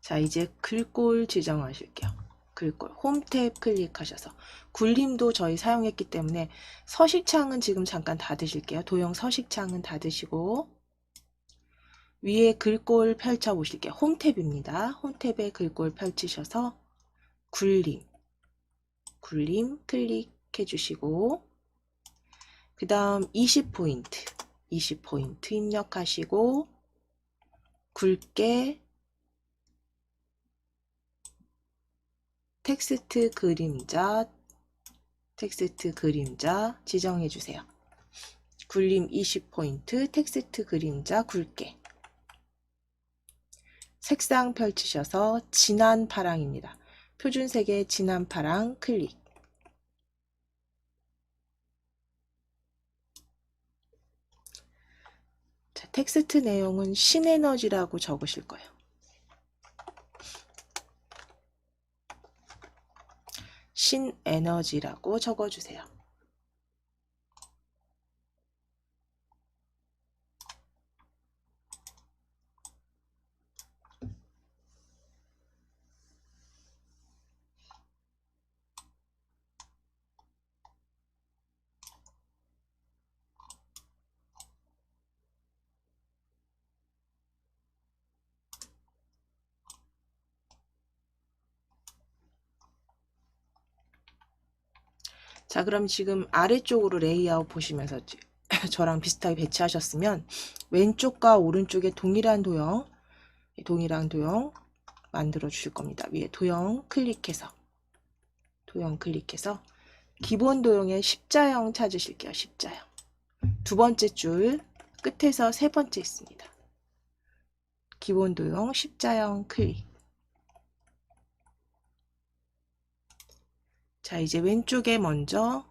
자, 이제 글꼴 지정하실게요. 글꼴 홈 탭 클릭하셔서 굴림도 저희 사용했기 때문에 서식창은 지금 잠깐 닫으실게요. 도형 서식창은 닫으시고 위에 글꼴 펼쳐 보실게요. 홈 탭입니다. 홈 탭에 글꼴 펼치셔서 굴림 클릭해 주시고 그 다음 20포인트 입력하시고 굵게 텍스트 그림자 지정해 주세요. 굴림 20포인트 텍스트 그림자 굵게. 색상 펼치셔서 진한 파랑입니다. 표준색의 진한 파랑 클릭. 자, 텍스트 내용은 신에너지라고 적으실 거예요. 신에너지라고 적어주세요. 자, 그럼 지금 아래쪽으로 레이아웃 보시면서 저랑 비슷하게 배치하셨으면 왼쪽과 오른쪽에 동일한 도형 동일한 도형 만들어 주실 겁니다. 위에 도형 클릭해서 기본 도형의 십자형 찾으실게요. 십자형. 두 번째 줄 끝에서 세 번째 있습니다. 기본 도형 십자형 클릭. 자, 이제 왼쪽에 먼저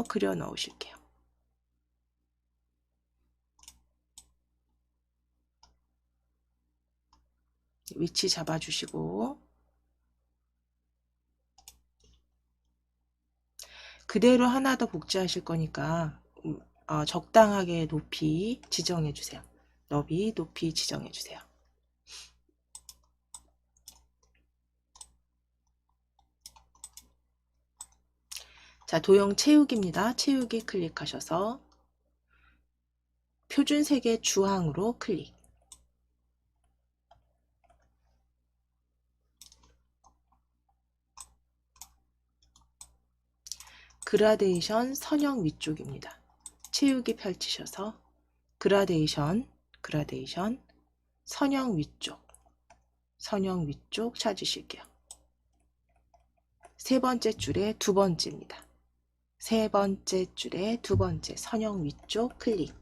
그려 넣으실게요. 위치 잡아주시고 그대로 하나 더 복제하실 거니까 적당하게 높이 지정해 주세요. 너비, 높이 지정해 주세요. 자, 도형 채우기입니다. 채우기 클릭하셔서 표준색의 주황으로 클릭. 그라데이션 선형 위쪽입니다. 채우기 펼치셔서 그라데이션 선형 위쪽 찾으실게요. 세 번째 줄의 두 번째입니다. 세 번째 줄의 두 번째 선형 위쪽 클릭.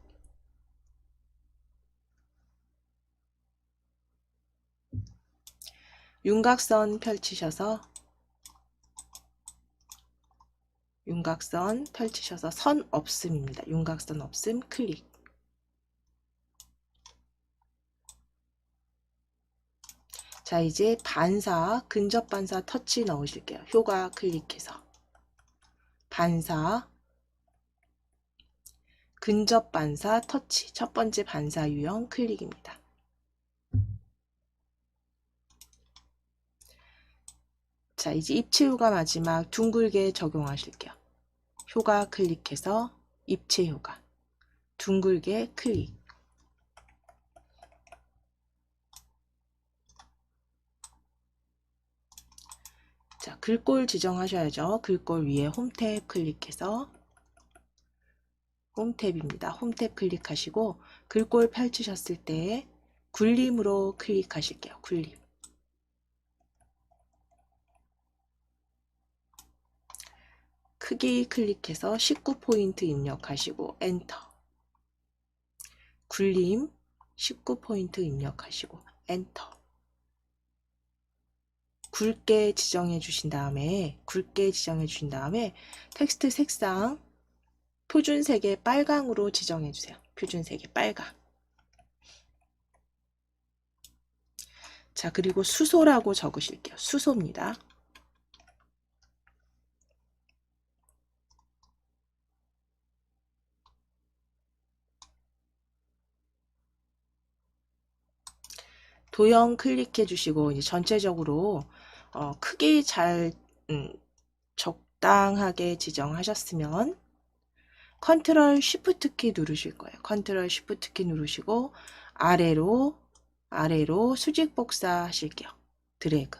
윤곽선 펼치셔서 선 없음입니다. 윤곽선 없음 클릭. 자, 이제 반사, 근접 반사 터치 넣으실게요. 효과 클릭해서 반사, 근접 반사 터치, 첫 번째 반사 유형 클릭입니다. 자, 이제 입체 효과 마지막 둥글게 적용하실게요. 효과 클릭해서 입체 효과 둥글게 클릭. 자, 글꼴 지정하셔야죠. 글꼴 위에 홈탭 클릭해서 홈탭입니다. 홈탭 클릭하시고 글꼴 펼치셨을 때 굴림으로 클릭하실게요. 굴림. 크기 클릭해서 19포인트 입력하시고 엔터. 굴림 19포인트 입력하시고 엔터. 굵게 지정해 주신 다음에 텍스트 색상 표준색의 빨강으로 지정해 주세요. 표준색의 빨강. 자, 그리고 수소라고 적으실게요. 수소입니다. 도형 클릭해 주시고 이제 전체적으로 크기 잘 적당하게 지정하셨으면 컨트롤 쉬프트 키 누르실 거예요. 컨트롤 쉬프트 키 누르시고 아래로 수직 복사 하실게요. 드래그.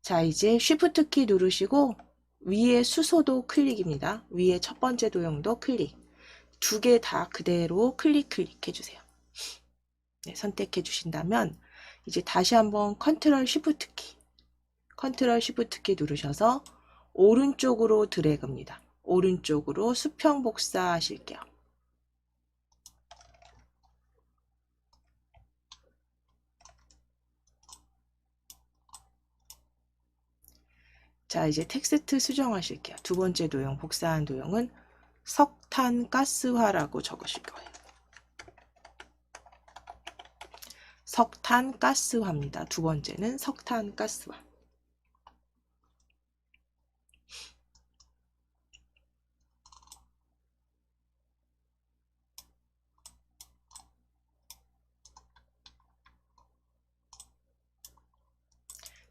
자, 이제 쉬프트 키 누르시고 위에 수소도 클릭입니다. 위에 첫 번째 도형도 클릭. 두 개 다 그대로 클릭해 주세요. 네, 선택해 주신다면 이제 다시 한번 컨트롤 쉬프트 키 누르셔서 오른쪽으로 드래그입니다. 오른쪽으로 수평 복사 하실게요. 자, 이제 텍스트 수정하실게요. 두 번째 도형, 복사한 도형은 석탄가스화라고 적으실 거예요. 석탄가스화입니다. 두 번째는 석탄가스화.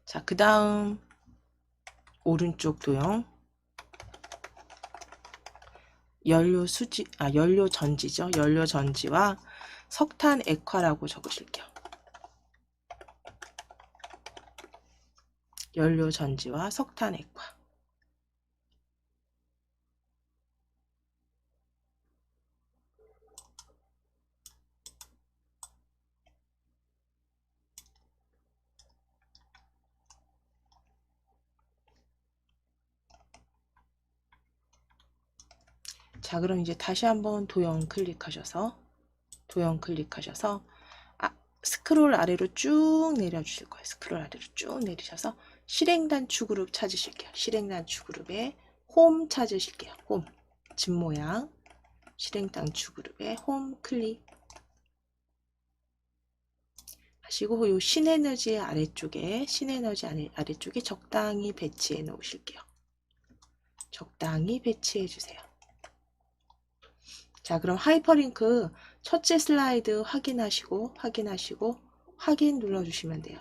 자, 그 다음 오른쪽 도형 연료 전지죠. 연료 전지와 석탄 액화라고 적으실게요. 연료 전지와 석탄 액화. 자, 그럼 이제 다시 한번 도형 클릭하셔서 스크롤 아래로 쭉 내려주실 거예요. 스크롤 아래로 쭉 내리셔서 실행 단추 그룹 찾으실게요. 실행 단추 그룹에 홈 찾으실게요. 홈, 집 모양, 실행 단추 그룹에 홈 클릭 하시고, 요 신에너지 아래쪽에 적당히 배치해 놓으실게요. 적당히 배치해 주세요. 자, 그럼 하이퍼링크 첫째 슬라이드 확인하시고 확인 눌러주시면 돼요.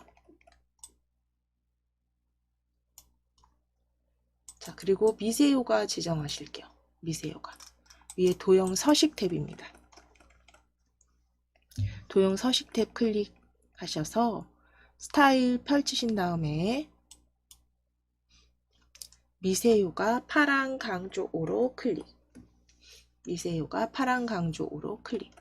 자, 그리고 미세효과 지정하실게요. 미세효과 위에 도형 서식 탭입니다. 도형 서식 탭 클릭하셔서 스타일 펼치신 다음에 미세효과 파란 강조 5로 클릭. 미세효과 파란 강조 5로 클릭.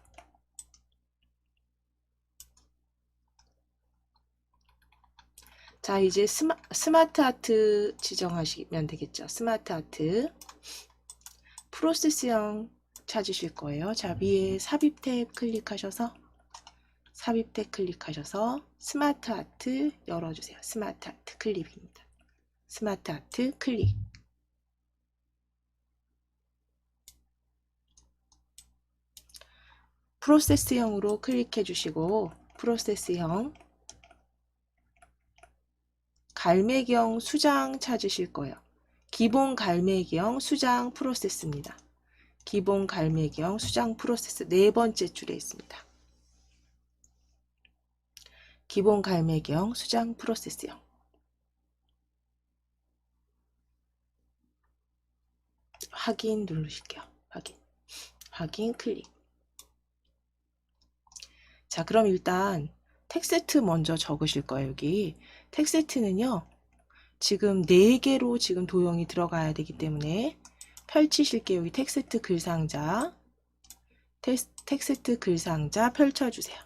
자, 이제 스마트 아트 지정하시면 되겠죠. 스마트 아트 프로세스형 찾으실 거예요. 자, 위에 삽입 탭 클릭하셔서 스마트 아트 열어주세요. 스마트 아트 클릭입니다. 스마트 아트 클릭. 프로세스형으로 클릭해 주시고, 프로세스형 갈매기형 수장 찾으실 거예요. 기본 갈매기형 수장 프로세스입니다. 기본 갈매기형 수장 프로세스 네 번째 줄에 있습니다. 기본 갈매기형 수장 프로세스형. 확인 누르실게요. 확인 클릭. 자, 그럼 일단 텍스트 먼저 적으실 거예요. 여기 텍스트는요, 지금 4개로 지금 도형이 들어가야 되기 때문에 펼치실게요. 여기 텍스트 글상자 펼쳐주세요.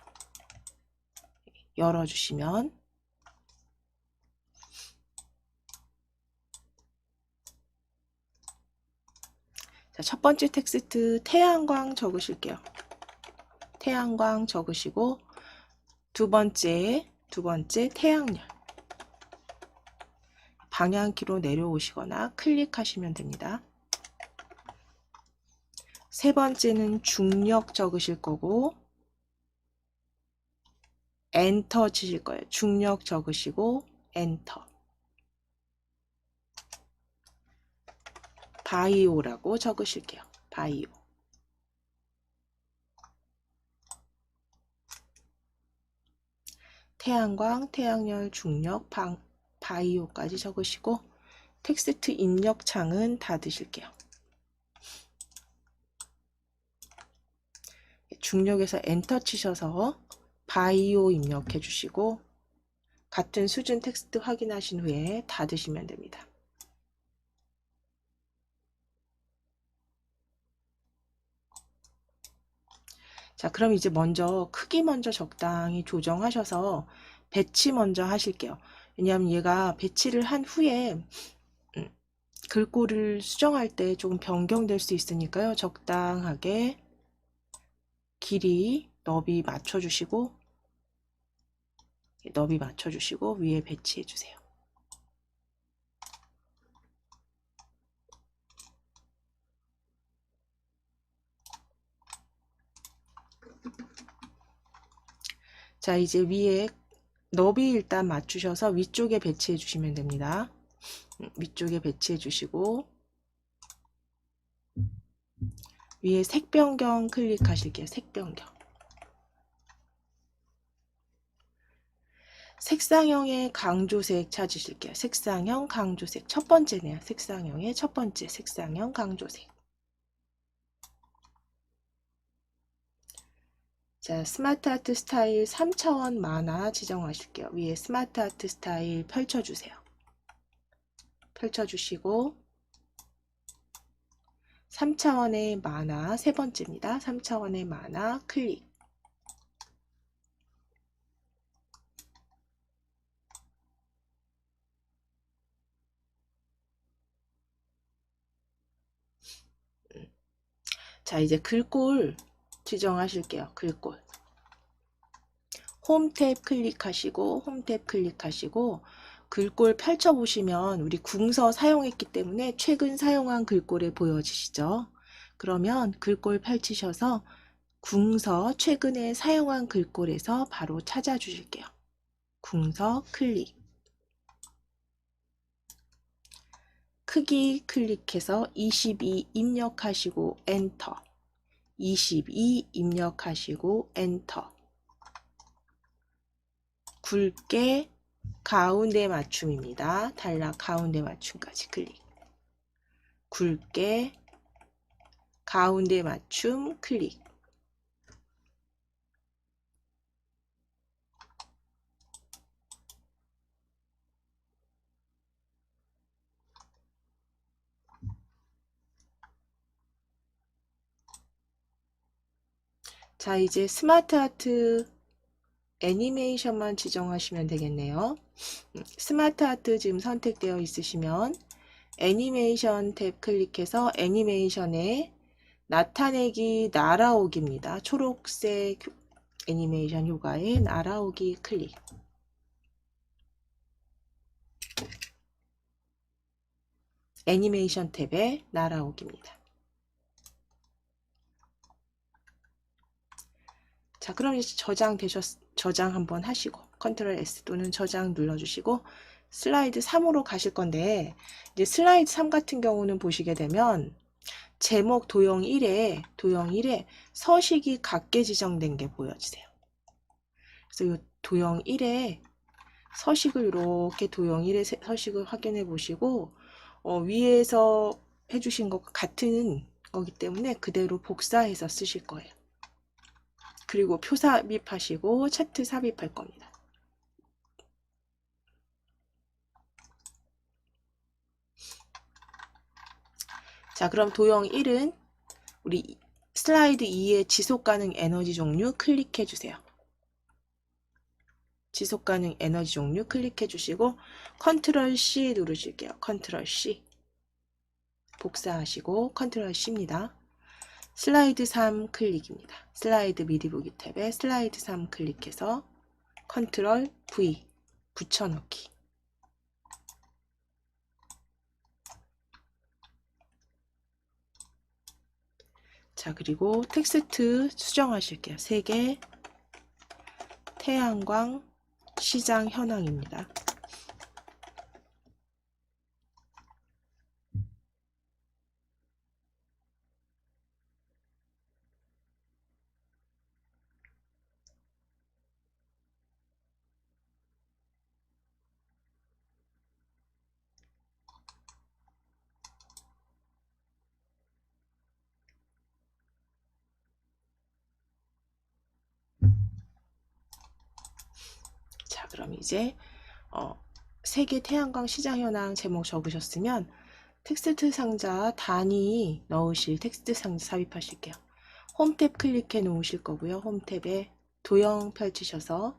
열어주시면, 자, 첫 번째 텍스트 태양광 적으실게요. 태양광 적으시고, 두 번째 태양열 방향키로 내려오시거나 클릭하시면 됩니다. 세 번째는 중력 적으실 거고 엔터 치실 거예요. 중력 적으시고 엔터. 바이오라고 적으실게요. 바이오. 태양광, 태양열, 중력, 바이오까지 적으시고 텍스트 입력창은 닫으실게요. 중력에서 엔터 치셔서 바이오 입력해 주시고 같은 수준 텍스트 확인하신 후에 닫으시면 됩니다. 자, 그럼 이제 크기 먼저 적당히 조정하셔서 배치 먼저 하실게요. 왜냐하면 얘가 배치를 한 후에 글꼴을 수정할 때 조금 변경될 수 있으니까요. 적당하게 길이, 너비 맞춰주시고 위에 배치해 주세요. 자, 이제 위에 너비 일단 맞추셔서 위쪽에 배치해 주시면 됩니다. 위쪽에 배치해 주시고 위에 색 변경 클릭하실게요. 색 변경. 색상형의 강조색 찾으실게요. 색상형 강조색 첫 번째네요. 색상형의 첫 번째 색상형 강조색. 자, 스마트 아트 스타일 3차원 만화 지정하실게요. 위에 스마트 아트 스타일 펼쳐주세요. 펼쳐주시고 3차원의 만화 세 번째입니다. 3차원의 만화 클릭. 자, 이제 글꼴 지정하실게요. 글꼴. 홈 탭 클릭하시고 홈 탭 클릭하시고 글꼴 펼쳐보시면 우리 궁서 사용했기 때문에 최근 사용한 글꼴에 보여지시죠? 그러면 글꼴 펼치셔서 궁서 최근에 사용한 글꼴에서 바로 찾아주실게요. 궁서 클릭. 크기 클릭해서 22 입력하시고 엔터. 22 입력하시고 엔터. 굵게 가운데 맞춤입니다. 단락 가운데 맞춤까지 클릭. 굵게 가운데 맞춤 클릭. 자, 이제 스마트 아트 애니메이션만 지정하시면 되겠네요. 스마트 아트 지금 선택되어 있으시면 애니메이션 탭 클릭해서 애니메이션에 나타내기 날아오기입니다. 초록색 애니메이션 효과에 날아오기 클릭. 애니메이션 탭에 날아오기입니다. 자, 그럼 이제 저장 한번 하시고 컨트롤 S 또는 저장 눌러주시고 슬라이드 3으로 가실 건데, 이제 슬라이드 3 같은 경우는 보시게 되면 제목 도형 1에 서식이 같게 지정된 게 보여지세요. 그래서 이 도형 1에 서식을 이렇게 도형 1의 서식을 확인해 보시고 위에서 해주신 것과 같은 거기 때문에 그대로 복사해서 쓰실 거예요. 그리고 표 삽입하시고 차트 삽입할 겁니다. 자, 그럼 도형 1은 우리 슬라이드 2의 지속가능 에너지 종류 클릭해 주세요. 지속가능 에너지 종류 클릭해 주시고 컨트롤 C 누르실게요. 컨트롤 C. 복사하시고 컨트롤 C입니다. 슬라이드 3 클릭입니다. 슬라이드 미리 보기 탭에 슬라이드 3 클릭해서 컨트롤 V 붙여넣기. 자, 그리고 텍스트 수정하실게요. 3개 태양광 시장 현황입니다. 자, 그럼 이제 세계 태양광 시장 현황 제목 적으셨으면 텍스트 상자 단위 넣으실 텍스트 상자 삽입하실게요. 홈 탭 클릭해 놓으실 거고요. 홈 탭에 도형 펼치셔서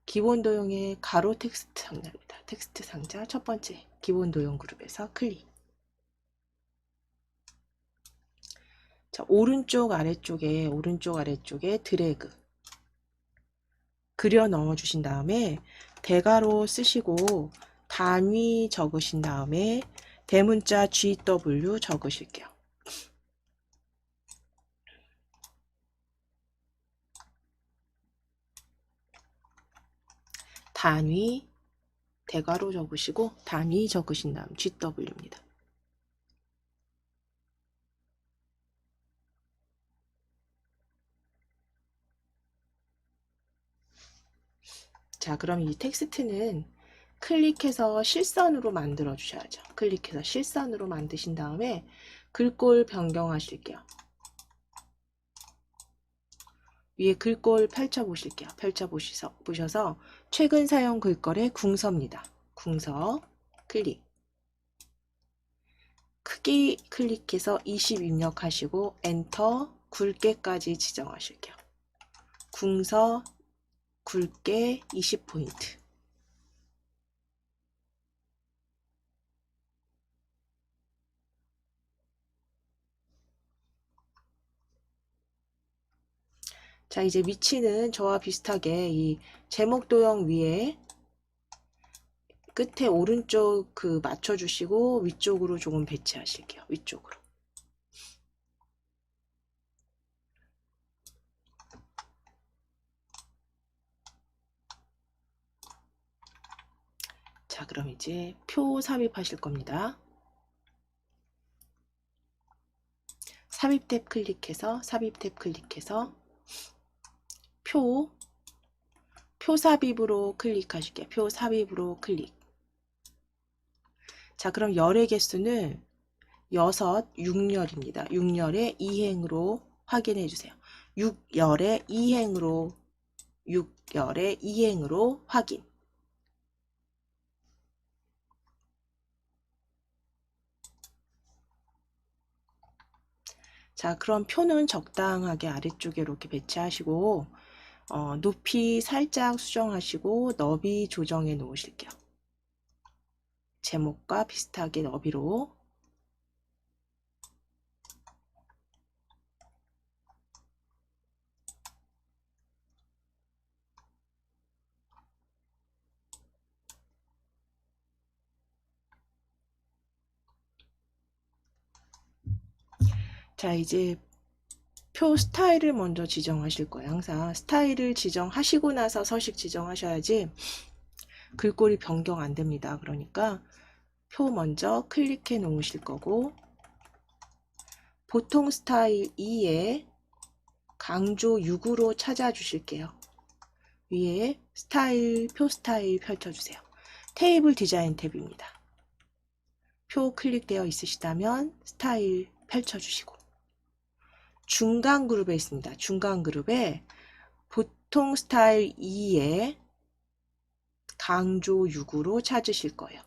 기본 도형의 가로 텍스트 상자입니다. 텍스트 상자 첫 번째 기본 도형 그룹에서 클릭. 자, 오른쪽 아래쪽에 드래그 그려 넣어 주신 다음에 대괄호 쓰시고 단위 적으신 다음에 대문자 GW 적으실게요. 단위 대괄호 적으시고 단위 적으신 다음 GW입니다. 자, 그럼 이 텍스트는 클릭해서 실선으로 만들어 주셔야죠. 클릭해서 실선으로 만드신 다음에 글꼴 변경하실게요. 위에 글꼴 펼쳐보실게요. 펼쳐보셔서 최근 사용 글꼴의 궁서입니다. 궁서 클릭. 크기 클릭해서 20 입력하시고 엔터 굵게까지 지정하실게요. 궁서 굵게 20포인트. 자, 이제 위치는 저와 비슷하게 이 제목 도형 위에 끝에 오른쪽 그 맞춰주시고 위쪽으로 조금 배치하실게요. 위쪽으로. 자, 그럼 이제 표 삽입하실 겁니다. 삽입 탭 클릭해서 삽입 탭 클릭해서 표 삽입으로 클릭하실게요. 표 삽입으로 클릭. 자, 그럼 열의 개수는 6, 6열입니다. 6열의 2행으로 확인해 주세요. 6열의 2행으로 6열의 2행으로 확인. 자, 그럼 표는 적당하게 아래쪽에 이렇게 배치하시고 높이 살짝 수정하시고 너비 조정해 놓으실게요. 제목과 비슷하게 너비로. 자, 이제 표 스타일을 먼저 지정하실 거예요. 항상 스타일을 지정하시고 나서 서식 지정하셔야지 글꼴이 변경 안 됩니다. 그러니까 표 먼저 클릭해 놓으실 거고, 보통 스타일 2에 강조 6으로 찾아주실게요. 위에 스타일, 표 스타일 펼쳐주세요. 테이블 디자인 탭입니다. 표 클릭되어 있으시다면 스타일 펼쳐주시고, 중간 그룹에 있습니다. 중간 그룹에 보통 스타일 2에 강조 6으로 찾으실 거예요.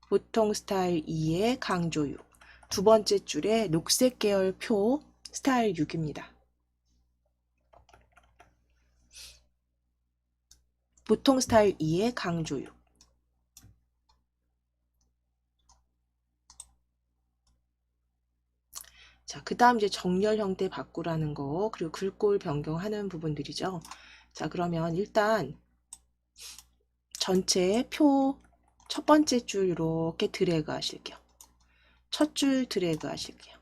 보통 스타일 2에 강조 6. 두 번째 줄에 녹색 계열 표 스타일 6입니다. 보통 스타일 2에 강조 6. 자, 그 다음 이제 정렬 형태 바꾸라는 거, 그리고 글꼴 변경하는 부분들이죠. 자, 그러면 일단 전체 표 첫 번째 줄 이렇게 드래그 하실게요. 첫 줄 드래그 하실게요.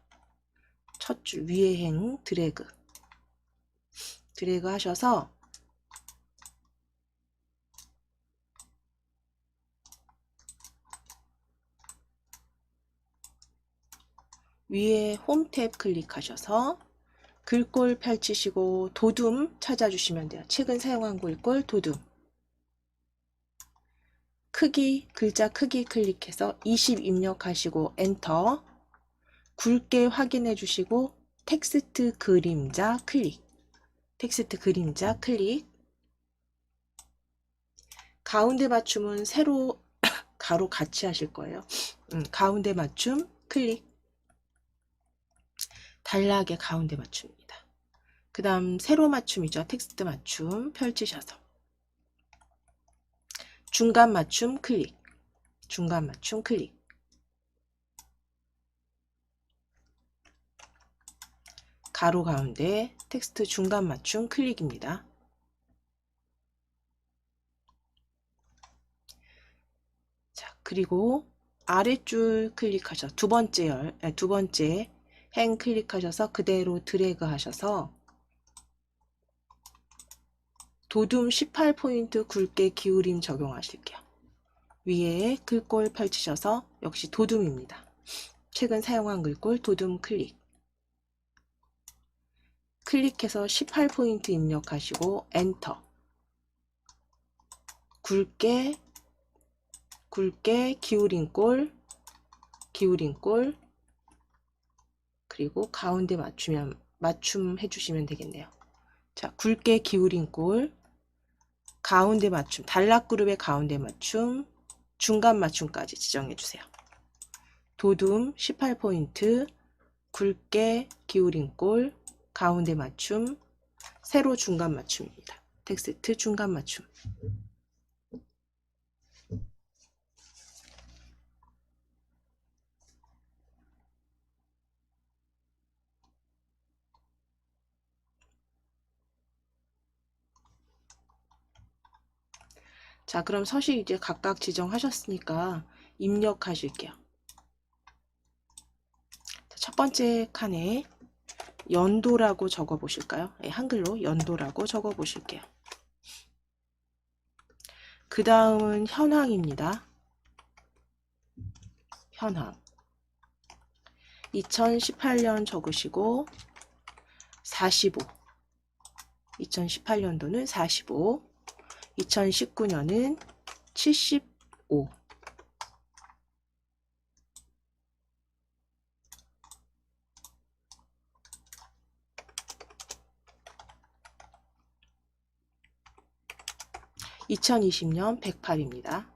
첫 줄 위에 행 드래그 하셔서 위에 홈 탭 클릭하셔서 글꼴 펼치시고 도둠 찾아주시면 돼요. 최근 사용한 글꼴 도둠. 크기, 글자 크기 클릭해서 20 입력하시고 엔터. 굵게 확인해 주시고 텍스트 그림자 클릭. 텍스트 그림자 클릭. 가운데 맞춤은 세로 가로 같이 하실 거예요. 가운데 맞춤 클릭. 단락의 가운데 맞춤입니다. 그 다음 세로 맞춤이죠. 텍스트 맞춤 펼치셔서 중간 맞춤 클릭. 중간 맞춤 클릭. 가로 가운데 텍스트 중간 맞춤 클릭입니다. 자, 그리고 아랫줄 클릭하셔서 두 번째 행 클릭하셔서 그대로 드래그 하셔서 도둠 18포인트 굵게 기울임 적용하실게요. 위에 글꼴 펼치셔서 역시 도둠입니다. 최근 사용한 글꼴 도둠 클릭. 클릭해서 18포인트 입력하시고 엔터. 굵게 기울인 꼴 그리고 가운데 맞춤 해주시면 되겠네요. 자, 굵게 기울인 꼴 가운데 맞춤, 단락 그룹의 가운데 맞춤, 중간 맞춤까지 지정해 주세요. 도둠 18포인트, 굵게 기울인 꼴, 가운데 맞춤, 세로 중간 맞춤입니다. 텍스트 중간 맞춤. 자, 그럼 서식 이제 각각 지정하셨으니까 입력하실게요. 자, 첫 번째 칸에 연도라고 적어 보실까요? 네, 한글로 연도라고 적어 보실게요. 그 다음은 현황입니다. 현황. 2018년 적으시고 45. 2018년도는 45. 2019년은 75. 2020년 108입니다.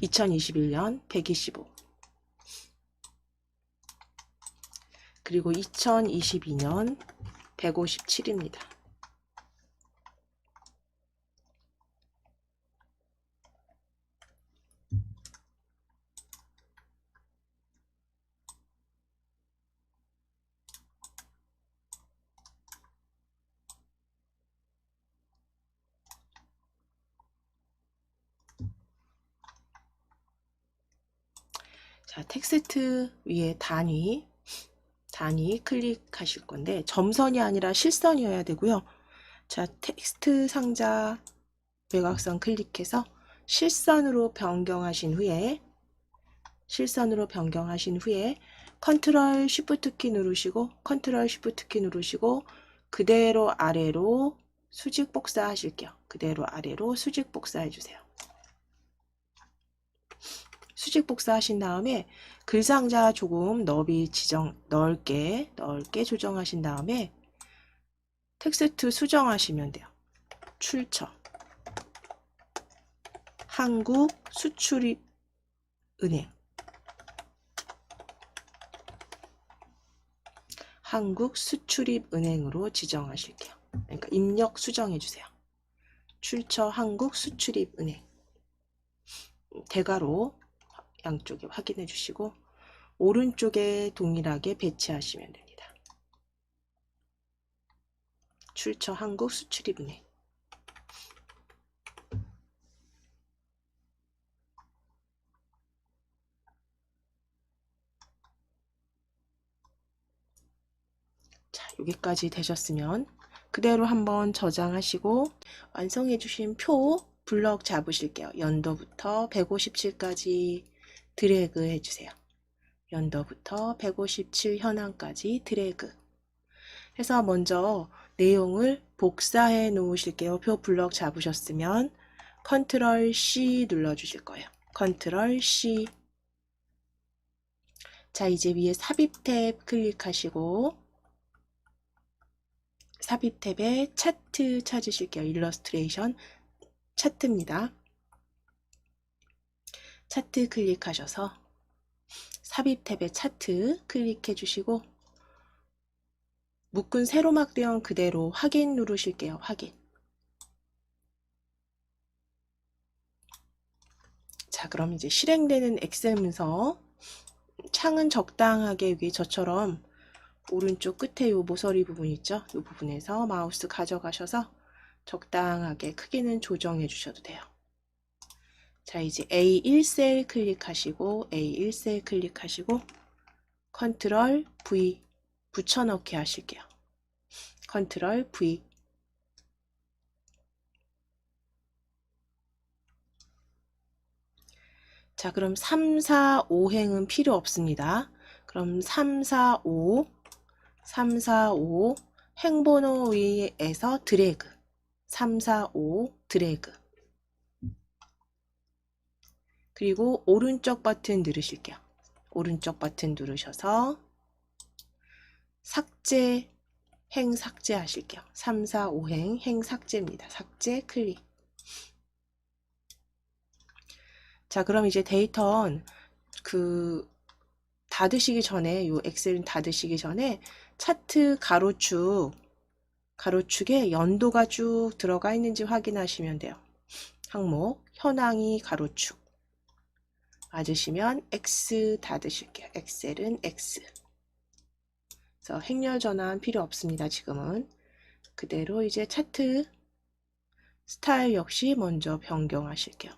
(2021년) 125. 그리고 2022년 157입니다. 자, 텍스트 위에 단위 클릭하실 건데 점선이 아니라 실선이어야 되고요. 자, 텍스트 상자 외곽선 클릭해서 실선으로 변경하신 후에 컨트롤 쉬프트 키 누르시고 그대로 아래로 수직 복사하실게요. 그대로 아래로 수직 복사해 주세요. 수직 복사하신 다음에 글상자 조금 넓이 넓게 조정하신 다음에 텍스트 수정하시면 돼요. 출처 한국수출입은행. 한국수출입은행으로 지정하실게요. 그러니까 입력 수정해 주세요. 출처 한국수출입은행. 대괄호 양쪽에 확인해 주시고 오른쪽에 동일하게 배치하시면 됩니다. 출처 한국수출입은행. 자, 여기까지 되셨으면 그대로 한번 저장하시고 완성해 주신 표 블럭 잡으실게요. 연도부터 157까지 드래그 해주세요. 연도부터 157 현황까지 드래그 해서 먼저 내용을 복사해 놓으실게요. 표 블럭 잡으셨으면 컨트롤 C 눌러주실 거예요. 컨트롤 C. 자, 이제 위에 삽입 탭 클릭하시고 삽입 탭에 차트 찾으실게요. 일러스트레이션 차트입니다. 차트 클릭하셔서 삽입 탭에 차트 클릭해 주시고 묶은 세로막 대형 그대로 확인 누르실게요. 확인. 자, 그럼 이제 실행되는 엑셀 문서 창은 적당하게 여기 저처럼 오른쪽 끝에 요 모서리 부분 있죠? 이 부분에서 마우스 가져가셔서 적당하게 크기는 조정해 주셔도 돼요. 자, 이제 A1셀 클릭하시고 A1셀 클릭하시고 컨트롤 V 붙여넣기 하실게요. 컨트롤 V. 자, 그럼 3, 4, 5행은 필요 없습니다. 그럼 3, 4, 5 행번호 위에서 드래그 3, 4, 5 드래그 그리고 오른쪽 버튼 누르실게요. 오른쪽 버튼 누르셔서 삭제 행 삭제 하실게요. 3, 4, 5행 행 삭제입니다. 삭제 클릭. 자, 그럼 이제 데이터는 닫으시기 전에 요 엑셀은 닫으시기 전에 차트 가로축 가로축에 연도가 쭉 들어가 있는지 확인하시면 돼요. 항목 현황이 가로축 맞으시면 X 닫으실게요. 엑셀은 X. 그래서 행렬 전환 필요 없습니다. 지금은 그대로 이제 차트 스타일 역시 먼저 변경하실게요.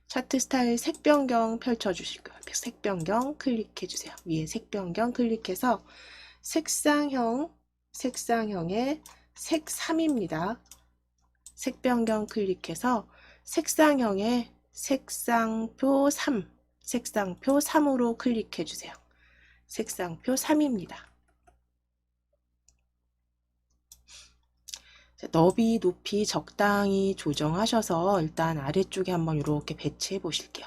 차트 스타일 색 변경 펼쳐주실 거예요. 색 변경 클릭해주세요. 위에 색 변경 클릭해서 색상형의 색 3입니다. 색 변경 클릭해서 색상형의 색상표 3, 색상표 3으로 클릭해주세요. 색상표 3입니다. 너비, 높이 적당히 조정하셔서 일단 아래쪽에 한번 이렇게 배치해 보실게요.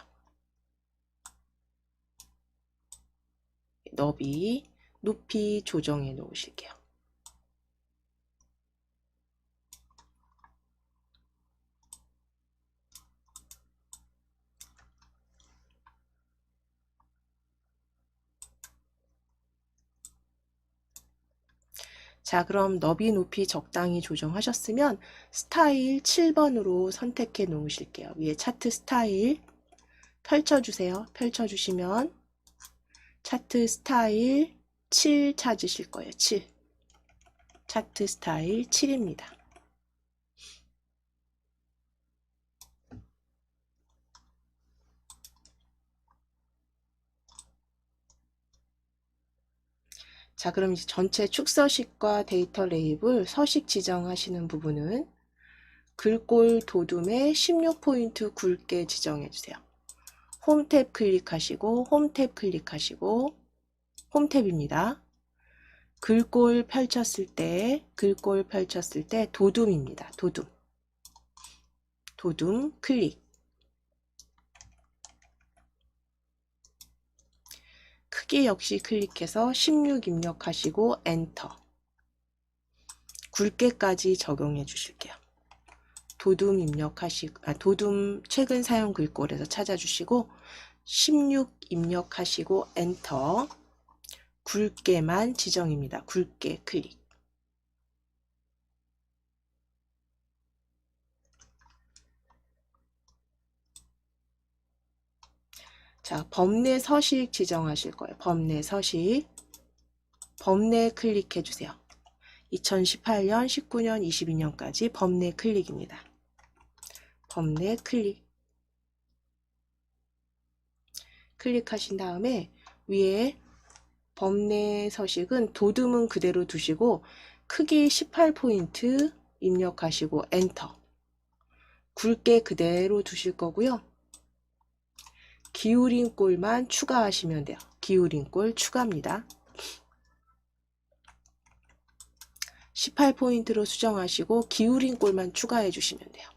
너비, 높이 조정해 놓으실게요. 자, 그럼 너비, 높이 적당히 조정하셨으면 스타일 7번으로 선택해 놓으실게요. 위에 차트 스타일 펼쳐주세요. 펼쳐주시면 차트 스타일 7 찾으실 거예요. 7. 차트 스타일 7입니다. 자, 그럼 이제 전체 축서식과 데이터 레이블 서식 지정하시는 부분은 글꼴 도둠에 16포인트 굵게 지정해 주세요. 홈 탭 클릭하시고 홈 탭 클릭하시고 홈 탭입니다. 글꼴 펼쳤을 때 도둠입니다. 도둠 클릭. 크기 역시 클릭해서 16 입력하시고 엔터. 굵게까지 적용해 주실게요. 도둠 도둠 최근 사용 글꼴에서 찾아주시고 16 입력하시고 엔터. 굵게만 지정입니다. 굵게 클릭. 자, 범내 서식 지정하실 거예요. 범내 서식. 범내 클릭해 주세요. 2018년, 19년, 22년까지 범내 클릭입니다. 범내 클릭. 클릭하신 다음에 위에 범내 서식은 도둠은 그대로 두시고 크기 18포인트 입력하시고 엔터. 굵게 그대로 두실 거고요. 기울인 꼴만 추가하시면 돼요. 기울인 꼴 추가입니다. 18포인트로 수정하시고 기울인 꼴만 추가해 주시면 돼요.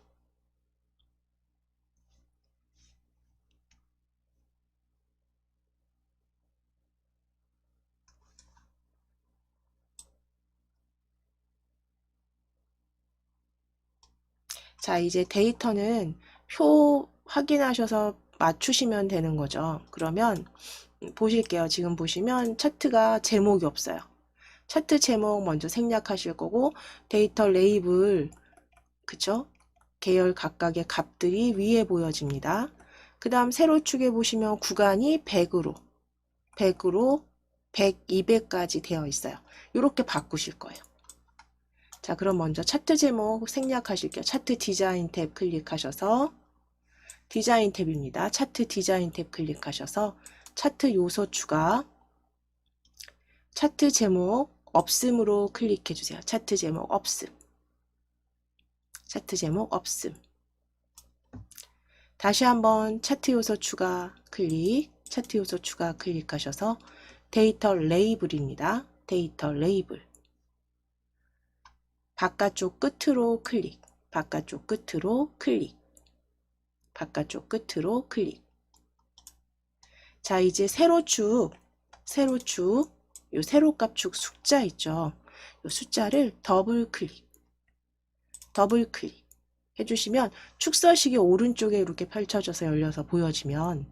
자, 이제 데이터는 표 확인하셔서 맞추시면 되는 거죠. 그러면 보실게요. 지금 보시면 차트가 제목이 없어요. 차트 제목 먼저 생략하실 거고 데이터 레이블 그쵸? 계열 각각의 값들이 위에 보여집니다. 그 다음 세로축에 보시면 구간이 100으로 100, 200까지 되어 있어요. 이렇게 바꾸실 거예요. 자, 그럼 먼저 차트 제목 생략하실게요. 차트 디자인 탭 클릭하셔서 디자인 탭입니다. 차트 디자인 탭 클릭하셔서 차트 요소 추가, 차트 제목 없음으로 클릭해 주세요. 차트 제목 없음. 차트 제목 없음. 다시 한번 차트 요소 추가 클릭, 차트 요소 추가 클릭하셔서 데이터 레이블입니다. 데이터 레이블. 바깥쪽 끝으로 클릭, 바깥쪽 끝으로 클릭, 바깥쪽 끝으로 클릭. 자, 이제 세로축, 요 세로값축 숫자 있죠. 요 숫자를 더블 클릭 해주시면 축서식이 오른쪽에 이렇게 펼쳐져서 열려서 보여지면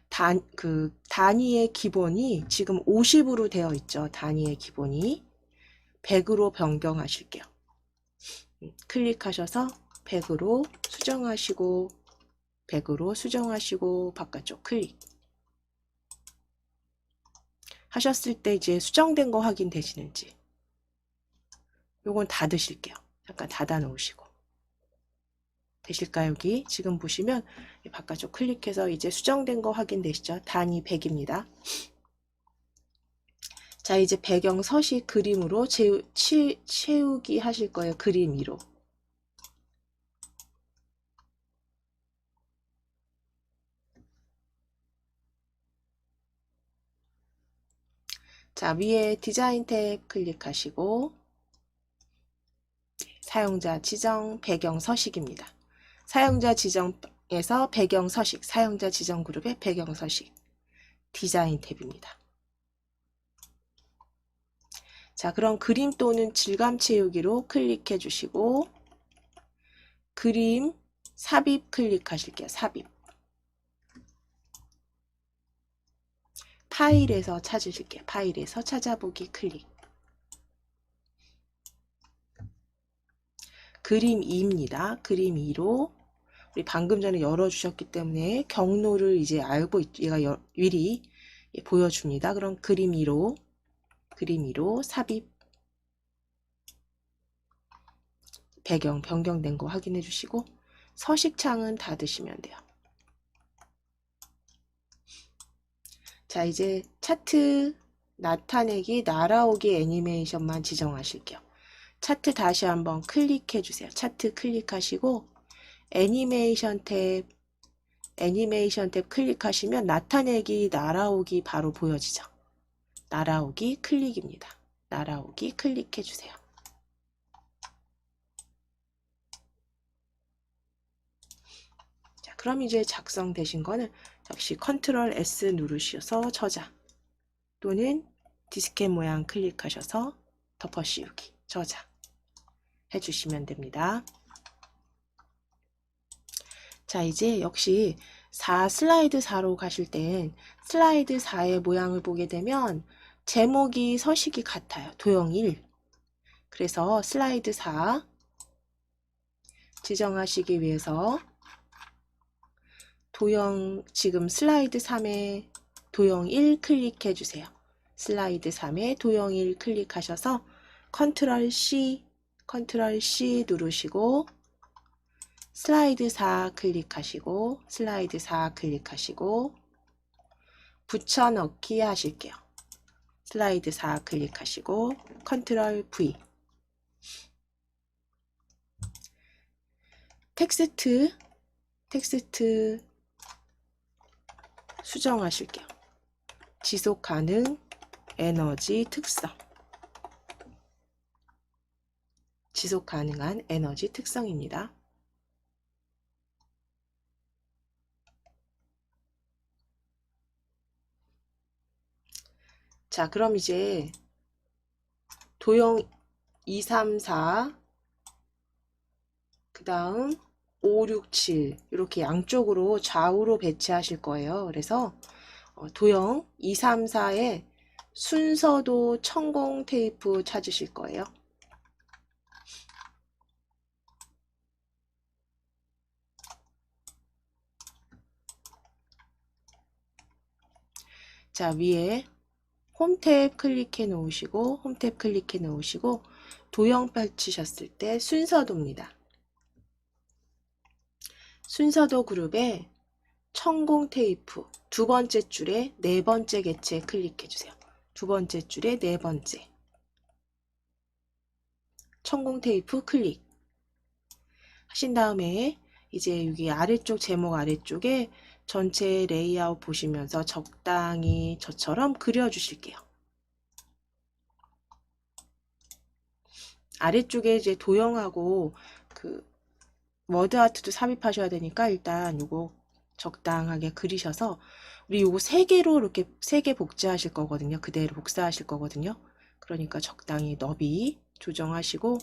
단위의 기본이 지금 50으로 되어 있죠. 단위의 기본이 100으로 변경하실게요. 클릭하셔서 100으로 수정하시고 100으로 수정하시고 바깥쪽 클릭 하셨을 때 이제 수정된 거 확인되시는지 요건 닫으실게요. 잠깐 닫아 놓으시고 되실까요? 여기 지금 보시면 바깥쪽 클릭해서 이제 수정된 거 확인되시죠? 단위 100입니다. 자, 이제 배경 서식 그림으로 채우기 하실 거예요. 그림 위로. 자, 위에 디자인 탭 클릭하시고 사용자 지정 배경 서식입니다. 사용자 지정에서 배경 서식, 사용자 지정 그룹의 배경 서식 디자인 탭입니다. 자, 그럼 그림 또는 질감 채우기로 클릭해 주시고 그림 삽입 클릭하실게요. 삽입. 파일에서 찾으실게요. 파일에서 찾아보기 클릭. 그림 2입니다. 그림 2로 우리 방금 전에 열어주셨기 때문에 경로를 이제 알고 얘가 미리 보여줍니다. 그럼 그림 2로 삽입 배경 변경된 거 확인해 주시고 서식창은 닫으시면 돼요. 자, 이제 차트 나타내기 날아오기 애니메이션만 지정하실게요. 차트 다시 한번 클릭해 주세요. 차트 클릭하시고 애니메이션 탭 클릭하시면 나타내기 날아오기 바로 보여지죠. 날아오기 클릭입니다. 날아오기 클릭해 주세요. 자, 그럼 이제 작성되신 거는 역시 컨트롤 S 누르셔서 저장 또는 디스켓 모양 클릭하셔서 덮어 씌우기 저장 해주시면 됩니다. 자, 이제 역시 슬라이드 4로 가실 땐 슬라이드 4의 모양을 보게 되면 제목이 서식이 같아요. 도형 1. 그래서 슬라이드 4 지정하시기 위해서 지금 슬라이드 3에 도형 1 클릭해 주세요. 슬라이드 3에 도형 1 클릭하셔서 컨트롤 C 누르시고 슬라이드 4 클릭하시고 붙여넣기 하실게요. 슬라이드 4 클릭하시고 컨트롤 V 텍스트 수정하실게요. 지속 가능 에너지 특성 지속 가능한 에너지 특성입니다. 자, 그럼 이제 도형 2, 3, 4 그 다음 5, 6, 7 이렇게 양쪽으로 좌우로 배치하실 거예요. 그래서 도형 2, 3, 4의 순서도 천공 테이프 찾으실 거예요. 자, 위에 홈 탭 클릭해 놓으시고 도형 펼치셨을 때 순서도입니다. 순서도 그룹에 천공 테이프 두 번째 줄에 네 번째 개체 클릭해 주세요. 두 번째 줄에 네 번째 천공 테이프 클릭 하신 다음에 이제 여기 아래쪽 제목 아래쪽에 전체 레이아웃 보시면서 적당히 저처럼 그려 주실게요. 아래쪽에 이제 도형하고 그 워드 아트도 삽입하셔야 되니까 일단 요거 적당하게 그리셔서 우리 요거 3개로 이렇게 3개 복제하실 거거든요. 그대로 복사하실 거거든요. 그러니까 적당히 너비 조정하시고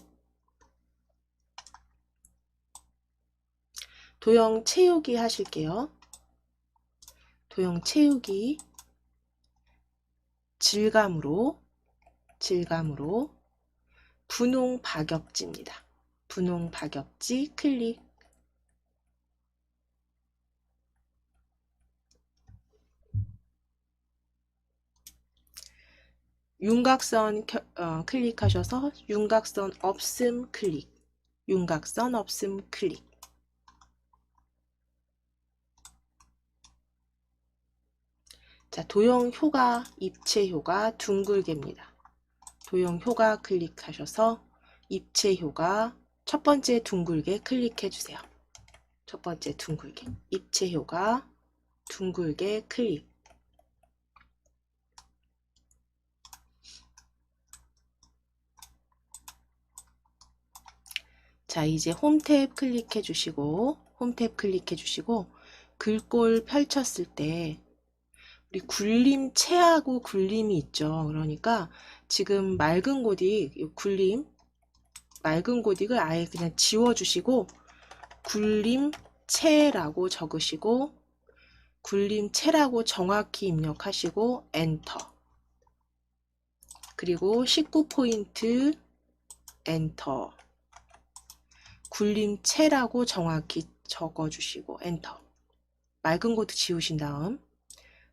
도형 채우기 하실게요. 도형 채우기, 질감으로 분홍 박엽지입니다. 분홍 박엽지 클릭. 윤곽선 클릭하셔서 윤곽선 없음 클릭. 윤곽선 없음 클릭. 자, 도형 효과, 입체 효과 둥글게입니다. 도형 효과 클릭하셔서 입체 효과 첫 번째 둥글게 클릭해 주세요. 첫 번째 둥글게. 입체 효과 둥글게 클릭. 자, 이제 홈 탭 클릭해 주시고 글꼴 펼쳤을 때 우리 굴림체하고 굴림이 있죠. 그러니까 지금 맑은 고딕 맑은 고딕을 아예 그냥 지워주시고 굴림체라고 적으시고 굴림체라고 정확히 입력하시고 엔터. 그리고 19포인트 엔터. 굴림체라고 정확히 적어주시고 엔터. 맑은 고딕 지우신 다음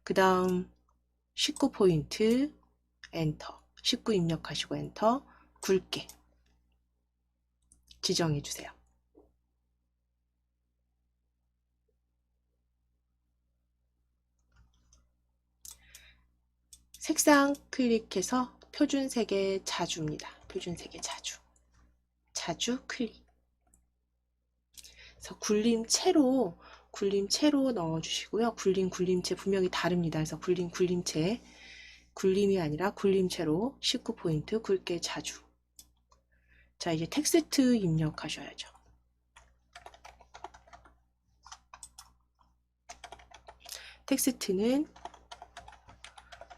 그 다음 19포인트 엔터. 19 입력하시고 엔터. 굵게 지정해 주세요. 색상 클릭해서 표준색의 자주입니다. 표준색의 자주. 자주 클릭. 그래서 굴림체로 넣어주시고요. 굴림체 분명히 다릅니다. 그래서 굴림체, 굴림이 아니라 굴림체로 19포인트 굵게 자주. 자, 이제 텍스트 입력하셔야죠. 텍스트는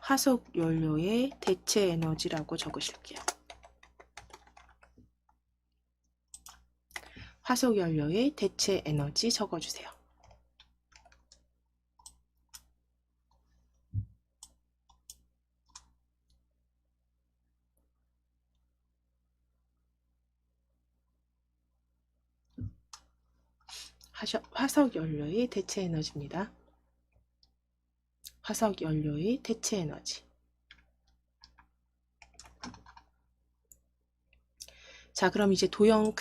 화석 연료의 대체 에너지라고 적으실게요. 화석 연료의 대체 에너지 적어주세요. 화석 연료의 대체 에너지입니다. 화석 연료의 대체 에너지. 자, 그럼 이제 도형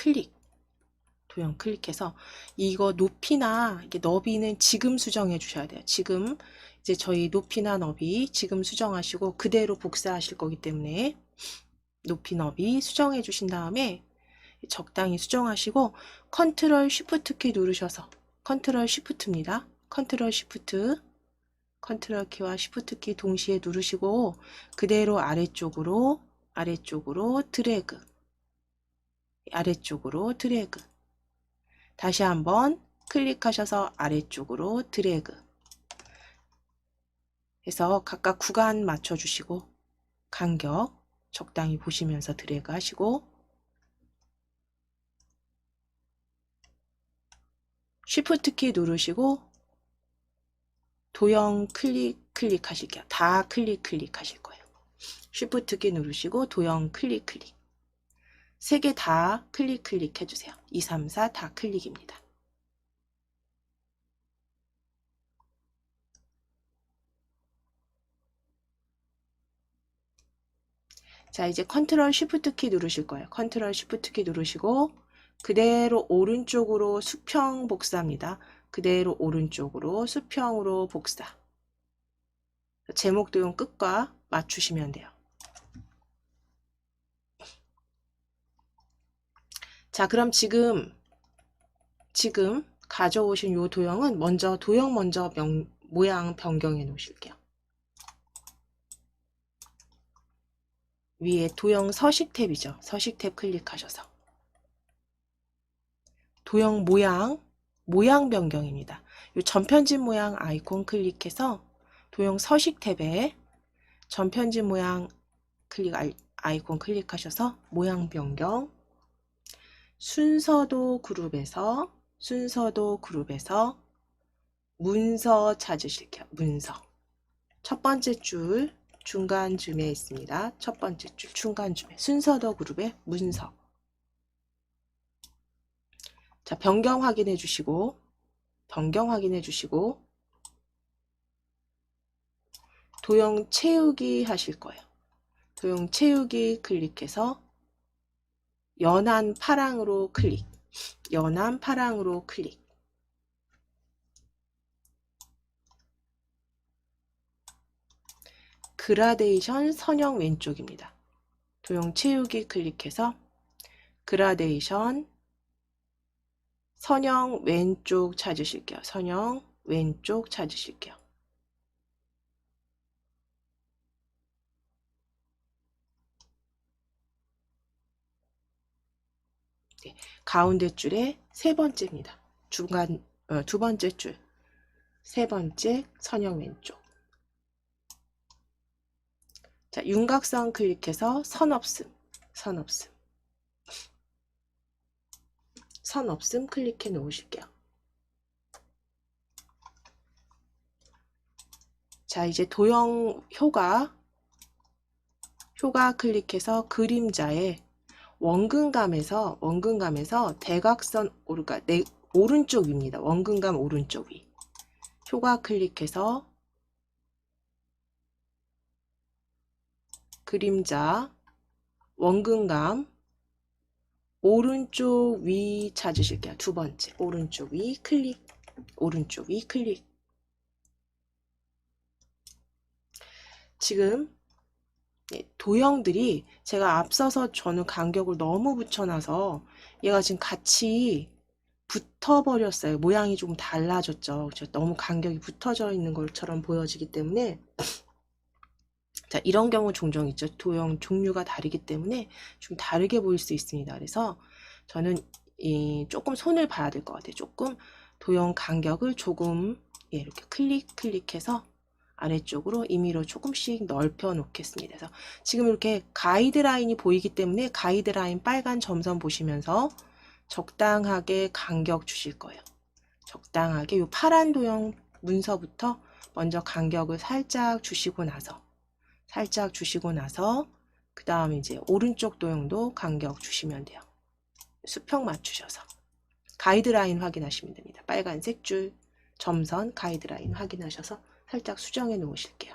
클릭해서 이거 높이나 이게 너비는 지금 수정해 주셔야 돼요. 지금 이제 저희 높이나 너비 지금 수정하시고 그대로 복사하실 거기 때문에 높이 너비 수정해 주신 다음에 적당히 수정하시고 컨트롤 쉬프트 키 누르셔서 컨트롤 쉬프트입니다. 컨트롤 키와 쉬프트 키 동시에 누르시고 그대로 아래쪽으로 드래그. 아래쪽으로 드래그. 다시 한번 클릭하셔서 아래쪽으로 드래그 해서 각각 구간 맞춰주시고 간격 적당히 보시면서 드래그 하시고 쉬프트 키 누르시고 도형 클릭하실게요. 다 클릭하실 거예요. 쉬프트 키 누르시고 도형 클릭 3개 다 클릭 해주세요. 2, 3, 4 다 클릭입니다. 자, 이제 컨트롤 쉬프트 키 누르실 거예요. 컨트롤 쉬프트 키 누르시고 그대로 오른쪽으로 수평 복사입니다. 그대로 오른쪽으로 수평으로 복사. 제목 도형 끝과 맞추시면 돼요. 자, 그럼 지금 가져오신 요 도형은 도형 먼저 모양 변경해 놓으실게요. 위에 도형 서식 탭이죠. 서식 탭 클릭하셔서 도형 모양 변경입니다. 요 전편집 모양 아이콘 클릭해서 도형 서식 탭에 전편집 모양 아이콘 클릭하셔서 모양 변경 순서도 그룹에서 문서 찾으실게요. 문서. 첫 번째 줄 중간쯤에 있습니다. 첫 번째 줄 중간쯤에 순서도 그룹의 문서. 자, 변경 확인해 주시고 도형 채우기 하실 거예요. 도형 채우기 클릭해서 연한 파랑으로 클릭. 연한 파랑으로 클릭. 그라데이션 선형 왼쪽입니다. 도형 채우기 클릭해서 그라데이션 선형 왼쪽 찾으실게요. 선형 왼쪽 찾으실게요. 네, 가운데 줄에 세 번째입니다. 중간 두 번째 줄 세 번째 선형 왼쪽. 자, 윤곽선 클릭해서 선 없음 클릭해 놓으실게요. 자, 이제 도형 효과 클릭해서 그림자에 원근감에서 대각선 오른쪽 위입니다. 원근감 오른쪽 위. 효과 클릭해서 그림자 원근감 오른쪽 위 찾으실게요. 두 번째 오른쪽 위 클릭. 지금 도형들이 제가 앞서서 저는 간격을 너무 붙여놔서 얘가 지금 같이 붙어버렸어요. 모양이 조금 달라졌죠. 너무 간격이 붙어져 있는 것처럼 보여지기 때문에 자, 이런 경우 종종 있죠. 도형 종류가 다르기 때문에 좀 다르게 보일 수 있습니다. 그래서 저는 조금 손을 봐야 될 것 같아요. 조금 도형 간격을 조금 이렇게 클릭해서 아래쪽으로 임의로 조금씩 넓혀 놓겠습니다. 그래서 지금 이렇게 가이드라인이 보이기 때문에 가이드라인 빨간 점선 보시면서 적당하게 간격 주실 거예요. 적당하게 이 파란 도형 문서부터 먼저 간격을 살짝 주시고 나서 그 다음에 이제 오른쪽 도형도 간격 주시면 돼요. 수평 맞추셔서 가이드라인 확인하시면 됩니다. 빨간색 줄 점선 가이드라인 확인하셔서 살짝 수정해 놓으실게요.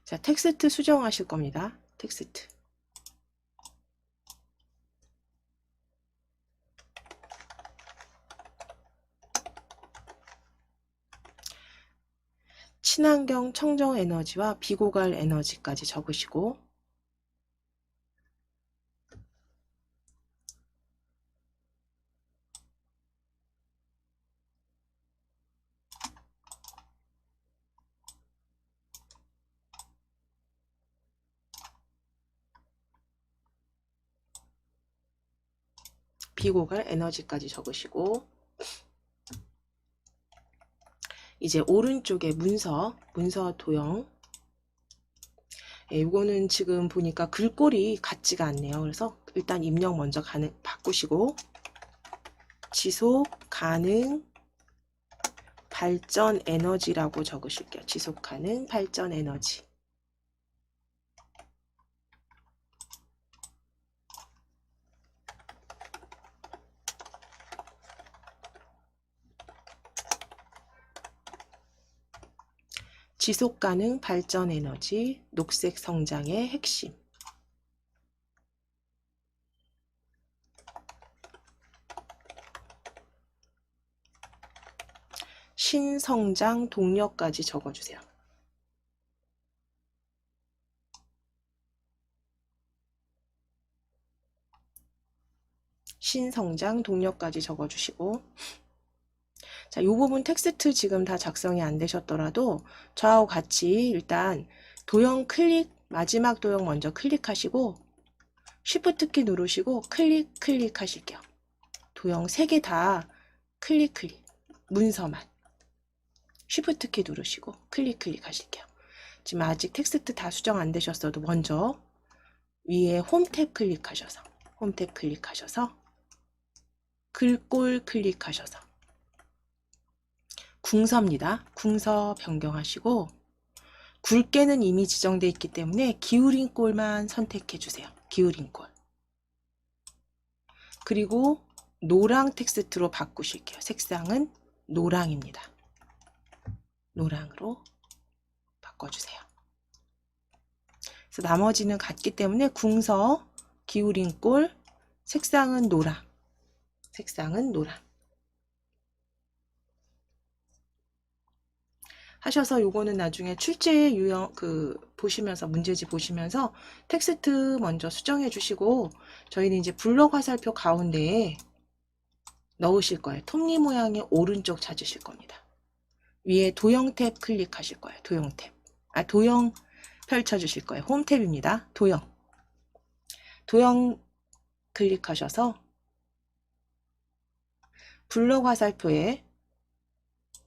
자, 텍스트 수정하실 겁니다. 텍스트. 친환경 청정 에너지와 비고갈 에너지까지 적으시고 비고갈 에너지까지 적으시고 이제 오른쪽에 문서 도형 이거는 지금 보니까 글꼴이 같지가 않네요. 그래서 일단 입력 먼저 바꾸시고 지속 가능 발전 에너지라고 적으실게요. 지속 가능 발전 에너지. 지속 가능 발전 에너지, 녹색 성장의 핵심. 신성장 동력까지 적어주세요. 신성장 동력까지 적어주시고 자, 이 부분 텍스트 지금 다 작성이 안 되셨더라도 저하고 같이 일단 도형 마지막 도형 먼저 클릭하시고 Shift 키 누르시고 클릭하실게요. 도형 3개 다 클릭 문서만 쉬프트 키 누르시고 클릭하실게요. 지금 아직 텍스트 다 수정 안 되셨어도 먼저 위에 홈 탭 클릭하셔서 글꼴 클릭하셔서 궁서입니다. 궁서 변경하시고 굵게는 이미 지정되어 있기 때문에 기울인 꼴만 선택해 주세요. 기울인 꼴. 그리고 노랑 텍스트로 바꾸실게요. 색상은 노랑입니다. 노랑으로 바꿔주세요. 그래서 나머지는 같기 때문에 궁서, 기울인 꼴, 색상은 노랑. 하셔서 요거는 나중에 출제 유형 보시면서 문제집 보시면서 텍스트 먼저 수정해 주시고 저희는 이제 블럭 화살표 가운데에 넣으실 거예요. 톱니 모양의 오른쪽 찾으실 겁니다. 위에 도형 탭 클릭하실 거예요. 도형 탭. 도형 펼쳐 주실 거예요. 홈 탭입니다. 도형 클릭하셔서 블럭 화살표에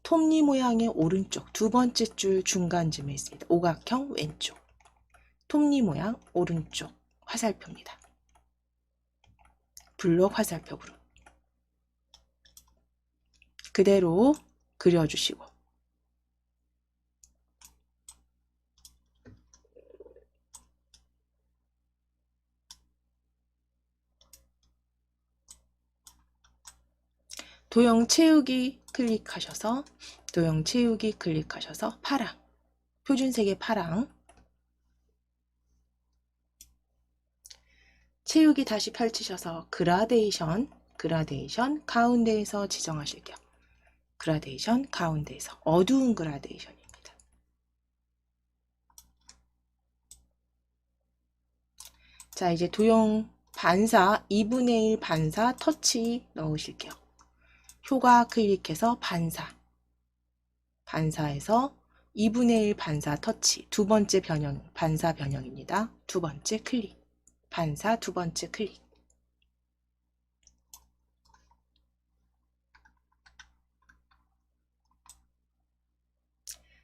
톱니 모양의 오른쪽 두 번째 줄 중간쯤에 있습니다. 오각형 왼쪽 톱니 모양 오른쪽 화살표입니다. 블럭 화살표 그룹 그대로 그려주시고 도형 채우기 클릭하셔서 파랑 표준색의 파랑 채우기 다시 펼치셔서 그라데이션 가운데에서 지정하실게요. 그라데이션 가운데에서 어두운 그라데이션입니다. 자, 이제 도형 반사 2분의 1 반사 터치 넣으실게요. 효과 클릭해서 반사에서 2분의 1 반사 터치 두 번째 변형 반사 변형입니다. 두 번째 클릭 반사 두 번째 클릭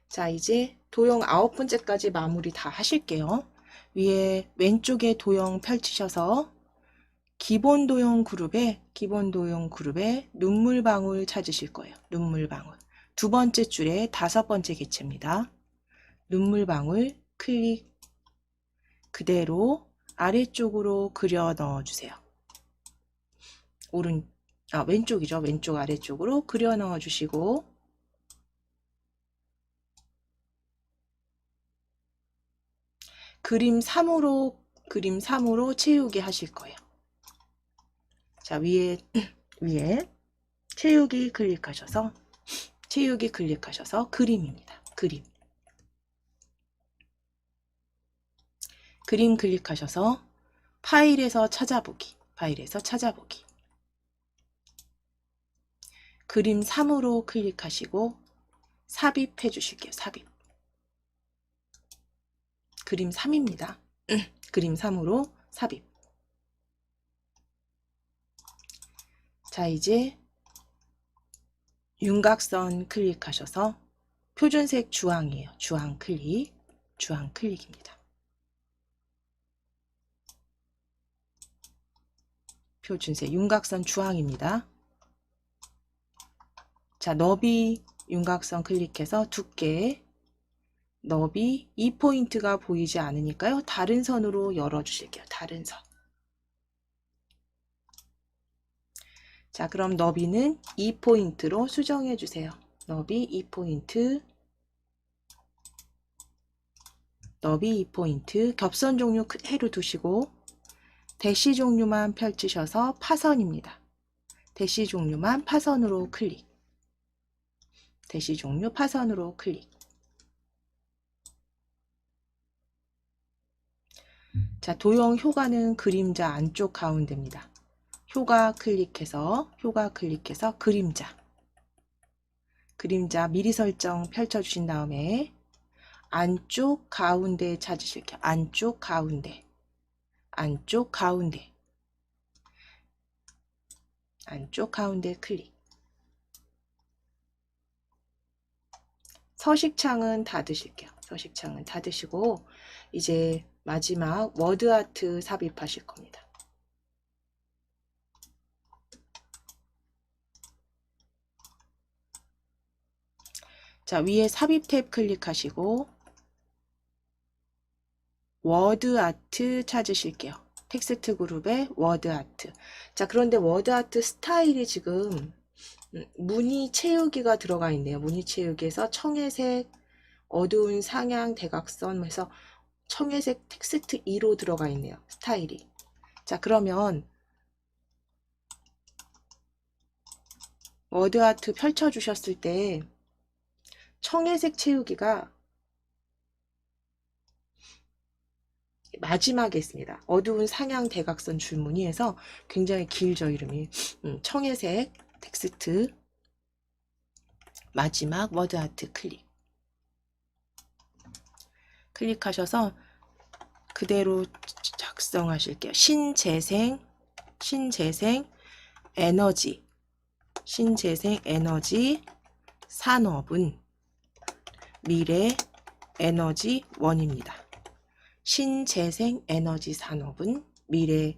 자, 이제 도형 9번째까지 마무리 다 하실게요. 위에 왼쪽에 도형 펼치셔서 기본 도형 그룹에 눈물방울 찾으실 거예요. 눈물방울 두 번째 줄에 5번째 객체입니다. 눈물방울 클릭 그대로 아래쪽으로 그려 넣어주세요. 왼쪽이죠. 왼쪽 아래쪽으로 그려 넣어주시고 그림 3으로 채우기 하실 거예요. 자, 위에 채우기 클릭하셔서 그림입니다. 그림 클릭하셔서 파일에서 찾아보기 그림 3으로 클릭하시고 삽입해 주실게요. 그림 3입니다. 그림 3으로 삽입. 자, 이제 윤곽선 클릭하셔서 표준색 주황이에요. 주황 클릭입니다. 표준색 윤곽선 주황입니다. 자, 너비 윤곽선 클릭해서 두께 너비 2포인트가 보이지 않으니까요. 다른 선으로 열어주실게요. 다른 선. 자, 그럼 너비는 2포인트로 수정해 주세요. 너비 2포인트 겹선 종류 해로 두시고 대시 종류만 펼치셔서 파선입니다. 대시 종류만 파선으로 클릭 자, 도형 효과는 그림자 안쪽 가운데입니다. 효과 클릭해서 그림자 미리 설정 펼쳐주신 다음에 안쪽 가운데 찾으실게요. 안쪽 가운데 클릭 서식창은 닫으실게요. 서식창은 닫으시고 이제 마지막 워드아트 삽입하실 겁니다. 자, 위에 삽입 탭 클릭하시고 워드아트 찾으실게요. 텍스트 그룹에 워드아트. 자, 그런데 워드아트 스타일이 지금 무늬 채우기가 들어가 있네요. 무늬 채우기에서 청회색, 어두운 상향, 대각선 해서 청회색 텍스트 2로 들어가 있네요. 스타일이. 자, 그러면 워드아트 펼쳐주셨을 때 청회색 채우기가 마지막에 있습니다. 어두운 상향 대각선 줄무늬에서 굉장히 길죠. 이름이. 청회색 텍스트 마지막 워드아트 클릭하셔서 그대로 작성하실게요. 신재생 에너지 산업은 미래 에너지원입니다. 신재생 에너지 산업은 미래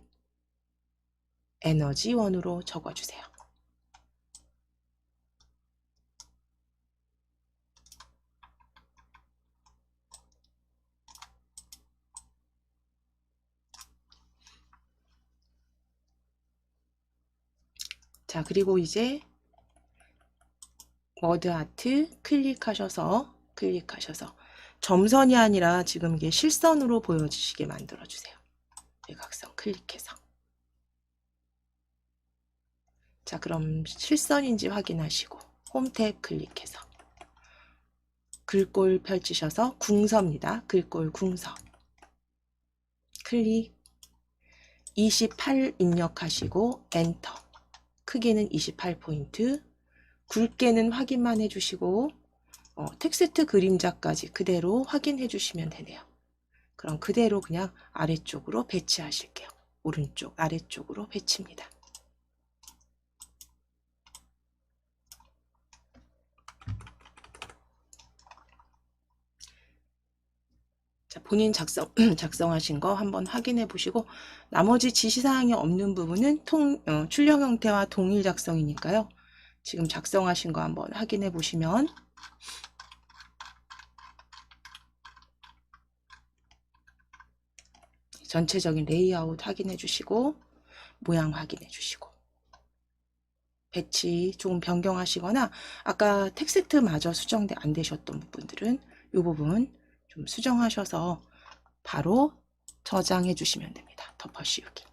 에너지원으로 적어주세요. 자, 그리고 이제 워드아트 클릭하셔서 점선이 아니라 지금 이게 실선으로 보여지시게 만들어주세요. 외곽선 클릭해서. 자, 그럼 실선인지 확인하시고 홈 탭 클릭해서 글꼴 펼치셔서 궁서입니다. 글꼴 궁서 클릭 28 입력하시고 엔터. 크기는 28포인트, 굵게는 확인만 해주시고 텍스트 그림자까지 그대로 확인해 주시면 되네요. 그럼 그대로 그냥 아래쪽으로 배치하실게요. 오른쪽 아래쪽으로 배치입니다. 자, 본인 작성하신 거 한번 확인해 보시고 나머지 지시사항이 없는 부분은 출력 형태와 동일 작성이니까요. 지금 작성하신 거 한번 확인해 보시면 전체적인 레이아웃 확인해 주시고 모양 확인해 주시고 배치 조금 변경하시거나 아까 텍스트마저 수정 안 되셨던 부분들은 이 부분 좀 수정하셔서 바로 저장해 주시면 됩니다. 덮어 씌우기.